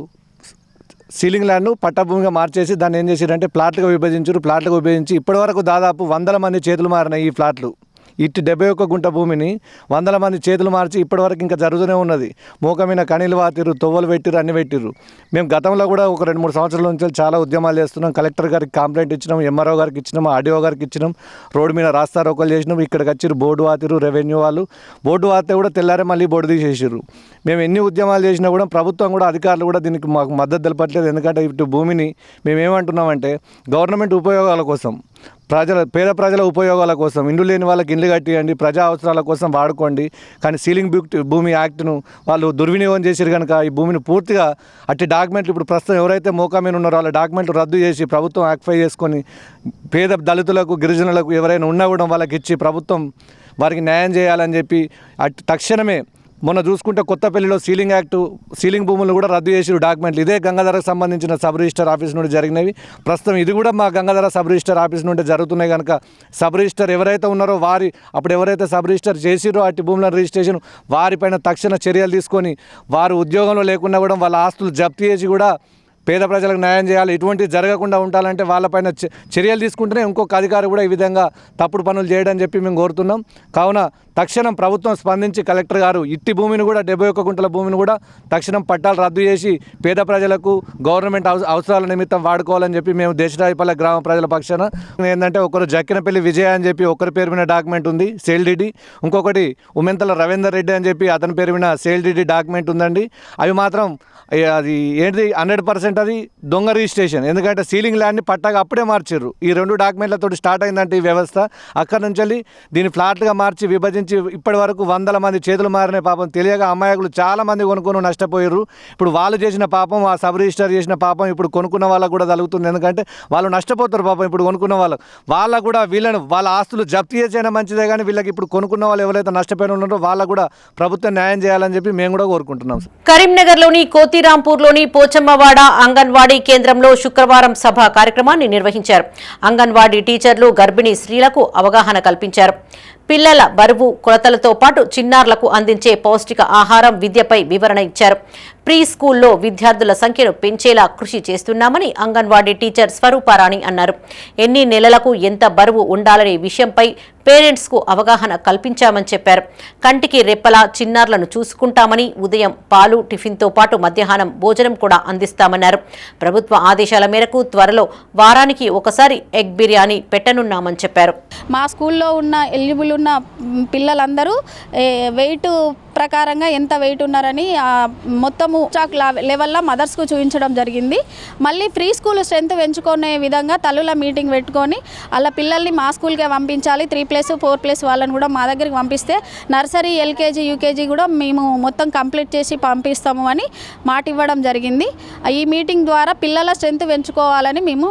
సీలింగ్ ల్యాండ్ను పట్టభూమిగా మార్చేసి దాన్ని ఏం చేశారంటే ప్లాట్లుగా విభజించి ఇప్పటివరకు దాదాపు 100 మంది చేతులు మారినాయి. ఈ ప్లాట్లు ఇటు 71 గుంట భూమిని 100 మంది చేతులు మార్చి ఇప్పటివరకు ఇంకా జరుగుతూనే ఉన్నది. మోకమైన కణీలు వాతిరు, తొవ్వలు పెట్టిరు, అన్ని పెట్టిరు. మేము గతంలో కూడా ఒక 2-3 సంవత్సరాల నుంచి చాలా ఉద్యమాలు చేస్తున్నాం. కలెక్టర్ గారికి కంప్లైంట్ ఇచ్చినాం, ఎంఆర్ఓ గారికి ఇచ్చినాం, ఆర్డీఓ గారికి ఇచ్చినాం. రోడ్డు మీద రాస్తారోకలు చేసినాం. ఇక్కడికి వచ్చిరు బోర్డు వాతిరు, రెవెన్యూ వాళ్ళు బోర్డు వాతే కూడా తెల్లారే మళ్ళీ బోర్డు తీసేసారు. మేము ఎన్ని ఉద్యమాలు చేసినా కూడా ప్రభుత్వం కూడా అధికారులు కూడా దీనికి మాకు మద్దతు తెలపట్లేదు. ఎందుకంటే ఇటు భూమిని మేమేమంటున్నామంటే గవర్నమెంట్ ఉపయోగాల కోసం, పేద ప్రజల ఉపయోగాల కోసం, ఇండ్లు లేని వాళ్ళకి ఇండ్లు కట్టియండి, ప్రజా అవసరాల కోసం వాడుకోండి. కానీ సీలింగ్ భూమి యాక్ట్ను వాళ్ళు దుర్వినియోగం చేశారు కనుక ఈ భూమిని పూర్తిగా అట్టి డాక్యుమెంట్లు ఇప్పుడు ప్రస్తుతం ఎవరైతే మోకామీన ఉన్నారో వాళ్ళ డాక్యుమెంట్లు రద్దు చేసి ప్రభుత్వం యాక్టిఫై చేసుకొని పేద దళితులకు, గిరిజనులకు ఎవరైనా ఉన్నా కూడా వాళ్ళకి ఇచ్చి ప్రభుత్వం వారికి న్యాయం చేయాలని చెప్పి అట్టి తక్షణమే మొన్న చూసుకుంటే కొత్తపల్లిలో సీలింగ్ భూములు కూడా రద్దు చేసి డాక్యుమెంట్లు ఇదే గంగాధరకు సంబంధించిన సబ్ రిజిస్టర్ ఆఫీస్ నుండి జరిగినవి. ప్రస్తుతం ఇది కూడా మా గంగాధర సబ్ రిజిస్టర్ ఆఫీస్ నుండి జరుగుతున్నాయి కనుక సబ్ రిజిస్టర్ ఎవరైతే ఉన్నారో అప్పుడు ఎవరైతే సబ్ రిజిస్టర్ చేసిరో అట్టి భూముల రిజిస్ట్రేషన్ వారిపైన తక్షణ చర్యలు తీసుకొని వారు ఉద్యోగంలో లేకుండా కూడా వాళ్ళ ఆస్తులు జప్తు చేసి కూడా పేద ప్రజలకు న్యాయం చేయాలి. ఇటువంటి జరగకుండా ఉండాలంటే వాళ్ళపైన చర్యలు తీసుకుంటేనే ఇంకొక అధికారి కూడా ఈ విధంగా తప్పుడు పనులు చేయడం చెప్పి మేము కోరుతున్నాం. కావున తక్షణం ప్రభుత్వం స్పందించి కలెక్టర్ గారు ఇట్టి భూమిని కూడా 71 గుంటల భూమిని కూడా తక్షణం పట్టాలు రద్దు చేసి పేద ప్రజలకు గవర్నమెంట్ అవసరాల నిమిత్తం వాడుకోవాలని చెప్పి మేము దేశరాజపల్లి గ్రామ ప్రజల పక్షాన ఏంటంటే ఒకరు జక్కినపల్లి విజయ అని చెప్పి ఒకరి పేరు మీద డాక్యుమెంట్ ఉంది సేల్ డీడీ, ఇంకొకటి ఉమెంతల రవీందర్ రెడ్డి అని చెప్పి అతని పేరు మీద సేల్ డీడీ డాక్యుమెంట్ ఉందండి. అవి మాత్రం అది ఏంటిది 100% అది దొంగ రిజిస్ట్రేషన్. ఎందుకంటే సీలింగ్ ల్యాండ్ని పట్టాగా అప్పుడే మార్చారు. ఈ 2 డాక్యుమెంట్లతో స్టార్ట్ అయిందంటే ఈ వ్యవస్థ. అక్కడి నుంచి వెళ్ళి దీన్ని ఫ్లాట్గా మార్చి విభజించి ఇప్పటి వరకు 100 మంది చేతులు మారిన పాపం తెలియక అమాయకులు చాలా మంది కొనుక్కొని నష్టపోయారు. ఇప్పుడు వాళ్ళు చేసిన పాపం, ఆ సబ్ రిజిస్టర్ చేసిన పాపం ఇప్పుడు కొనుక్కున్న వాళ్ళకు కూడా తగులుతుంది. ఎందుకంటే వాళ్ళు నష్టపోతారు పాపం. ఇప్పుడు కొనుక్కున్న వాళ్ళకు కూడా వాళ్ళ ఆస్తులు జప్తు చేసైనా మంచిదే, కానీ వీళ్ళకి ఇప్పుడు కొనుక్కున్న వాళ్ళు ఎవరైతే నష్టపోయిన ఉన్నారో వాళ్ళకు కూడా ప్రభుత్వం న్యాయం చేయాలని చెప్పి మేము కూడా కోరుకుంటున్నాం. కరీంనగర్లోని కోతి శ్రీరాంపూర్లోని పోచమ్మవాడ అంగన్వాడీ కేంద్రంలో శుక్రవారం సభ కార్యక్రమాన్ని నిర్వహించారు. అంగన్వాడీ టీచర్లు గర్భిణీ స్త్రీలకు అవగాహన కల్పించారు. పిల్లల బరువు కొలతలతో పాటు చిన్నారులకు అందించే పౌష్టిక ఆహారం, విద్యపై వివరణ ఇచ్చారు. ప్రీ స్కూల్లో విద్యార్థుల సంఖ్యను పెంచేలా కృషి చేస్తున్నామని అంగన్వాడీ టీచర్ స్వరూపారాణి అన్నారు. ఎన్ని నెలలకు ఎంత బరువు ఉండాలనే విషయంపై పేరెంట్స్ కు అవగాహన కల్పించామని చెప్పారు. కంటికి రెప్పలా చిన్నారులను చూసుకుంటామని, ఉదయం పాలు, టిఫిన్తో పాటు మధ్యాహ్నం భోజనం కూడా అందిస్తామన్నారు. ప్రభుత్వ ఆదేశాల మేరకు త్వరలో వారానికి ఒకసారి ఎగ్ బిర్యానీ పెట్టనున్నామని చెప్పారు. మా స్కూల్లో ఉన్న ఎలిజిబుల్ ఉన్న పిల్లలందరూ వెయిట్ ప్రకారంగా ఎంత వెయిట్ ఉన్నారని మొత్తము స్టాక్ లెవెల్లో మదర్స్కు చూపించడం జరిగింది. మళ్ళీ ఫ్రీ స్కూల్ స్ట్రెంత్ పెంచుకునే విధంగా తల్లుల మీటింగ్ పెట్టుకొని అలా పిల్లల్ని మా స్కూల్కే పంపించాలి. 3+, 4+ వాళ్ళని కూడా మా దగ్గరికి పంపిస్తే నర్సరీ, ఎల్కేజీ, యూకేజీ కూడా మేము మొత్తం కంప్లీట్ చేసి పంపిస్తాము అని మాట ఇవ్వడం జరిగింది. ఈ మీటింగ్ ద్వారా పిల్లల స్ట్రెంత్ పెంచుకోవాలని మేము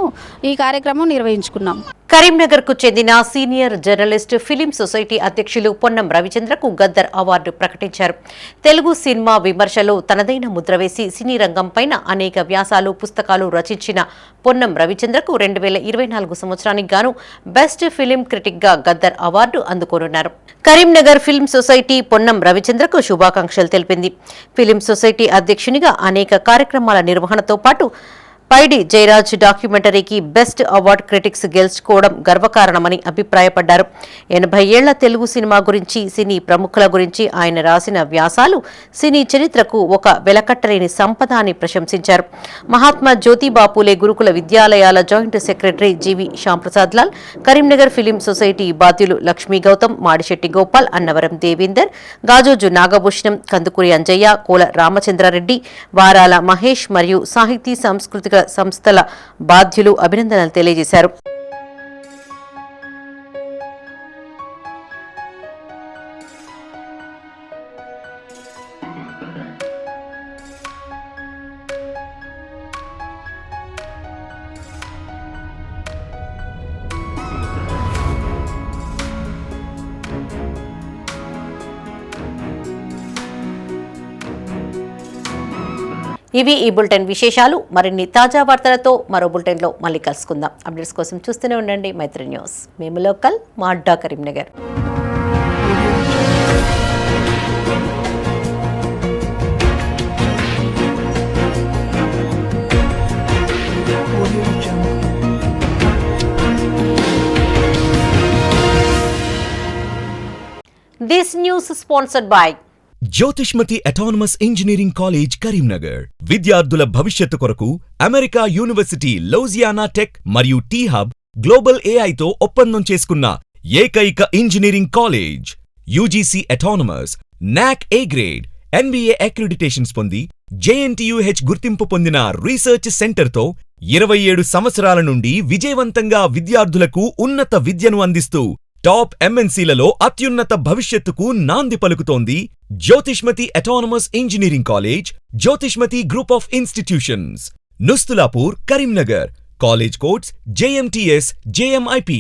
ఈ కార్యక్రమం నిర్వహించుకున్నాం. కరీంనగర్కు చెందిన సీనియర్ జర్నలిస్ట్ ఫిలిం సొసైటీ అధ్యక్షులు పొన్నం రవిచంద్రకు గద్దర్ అవార్డు ప్రకటించారు. తెలుగు సినిమా విమర్శలో తనదైన ముద్ర వేసి సినీ రంగంపైన అనేక వ్యాసాలు, పుస్తకాలు రచించిన పొన్నం రవిచంద్రకు 2024 సంవత్సరానికి గాను బెస్ట్ ఫిలిం క్రిటిక్ గా గద్దర్ అవార్డు అందుకోనున్నారు. కరీంనగర్ ఫిల్మ్ సొసైటీ పొన్నం రవిచంద్రకు శుభాకాంక్షలు తెలిపింది. ఫిలిం సొసైటీ అధ్యక్షునిగా అనేక కార్యక్రమాల నిర్వహణతో పాటు పైడి జయరాజ్ డాక్యుమెంటరీకి బెస్ట్ అవార్డు క్రిటిక్స్ గెలుచుకోవడం గర్వకారణమని అభిప్రాయపడ్డారు. 80 ఏళ్ల తెలుగు సినిమా గురించి, సినీ ప్రముఖుల గురించి ఆయన రాసిన వ్యాసాలు సినీ చరిత్రకు ఒక వెలకట్టలేని సంపద అని ప్రశంసించారు. మహాత్మా జ్యోతిబా పూలే గురుకుల విద్యాలయాల జాయింట్ సెక్రటరీ జీవి శ్యాంప్రసాద్ లాల్, కరీంనగర్ ఫిలిం సొసైటీ బాధ్యులు లక్ష్మీ గౌతమ్, మాడిశెట్టి గోపాల్, అన్నవరం దేవేందర్, గాజోజు నాగభూషణం, కందుకూరి అంజయ్య, కోల రామచంద్రారెడ్డి, వారాల మహేష్ మరియు సాహితీ సాంస్కృతిక సంస్థల బాధ్యులు అభినందనలు తెలియజేశారు. ఇవి ఈ బులెటిన్ విశేషాలు. మరిన్ని తాజా వార్తలతో మరో బులెటిన్లో మళ్ళీ కలుసుకుందాం. అప్డేట్స్ కోసం చూస్తూనే ఉండండి మైత్రి న్యూస్. మేము లోకల్, మా అడ్డా Karimnagar. This news sponsored by Jyothishmathi autonomous engineering college Karimnagar. విద్యార్థుల భవిష్యత్తు కొరకు అమెరికా యూనివర్సిటీ లౌజియానా టెక్ మరియు టీహబ్ గ్లోబల్ ఏఐతో ఒప్పందం చేసుకున్న ఏకైక ఇంజనీరింగ్ కాలేజ్. యూజీసీ అటానమస్, నాక్ ఏ గ్రేడ్, NBA అక్రిడిటేషన్స్ పొంది JNTUH గుర్తింపు పొందిన రీసెర్చ్ సెంటర్తో 27 సంవత్సరాల నుండి విజయవంతంగా విద్యార్థులకు ఉన్నత విద్యను అందిస్తూ టాప్ MNCలలో అత్యున్నత భవిష్యత్తుకు నాంది పలుకుతోంది Jyothishmathi autonomous engineering college, Jyothishmathi group of institutions, Nustulapur, Karimnagar. College codes JMTS, JMIP.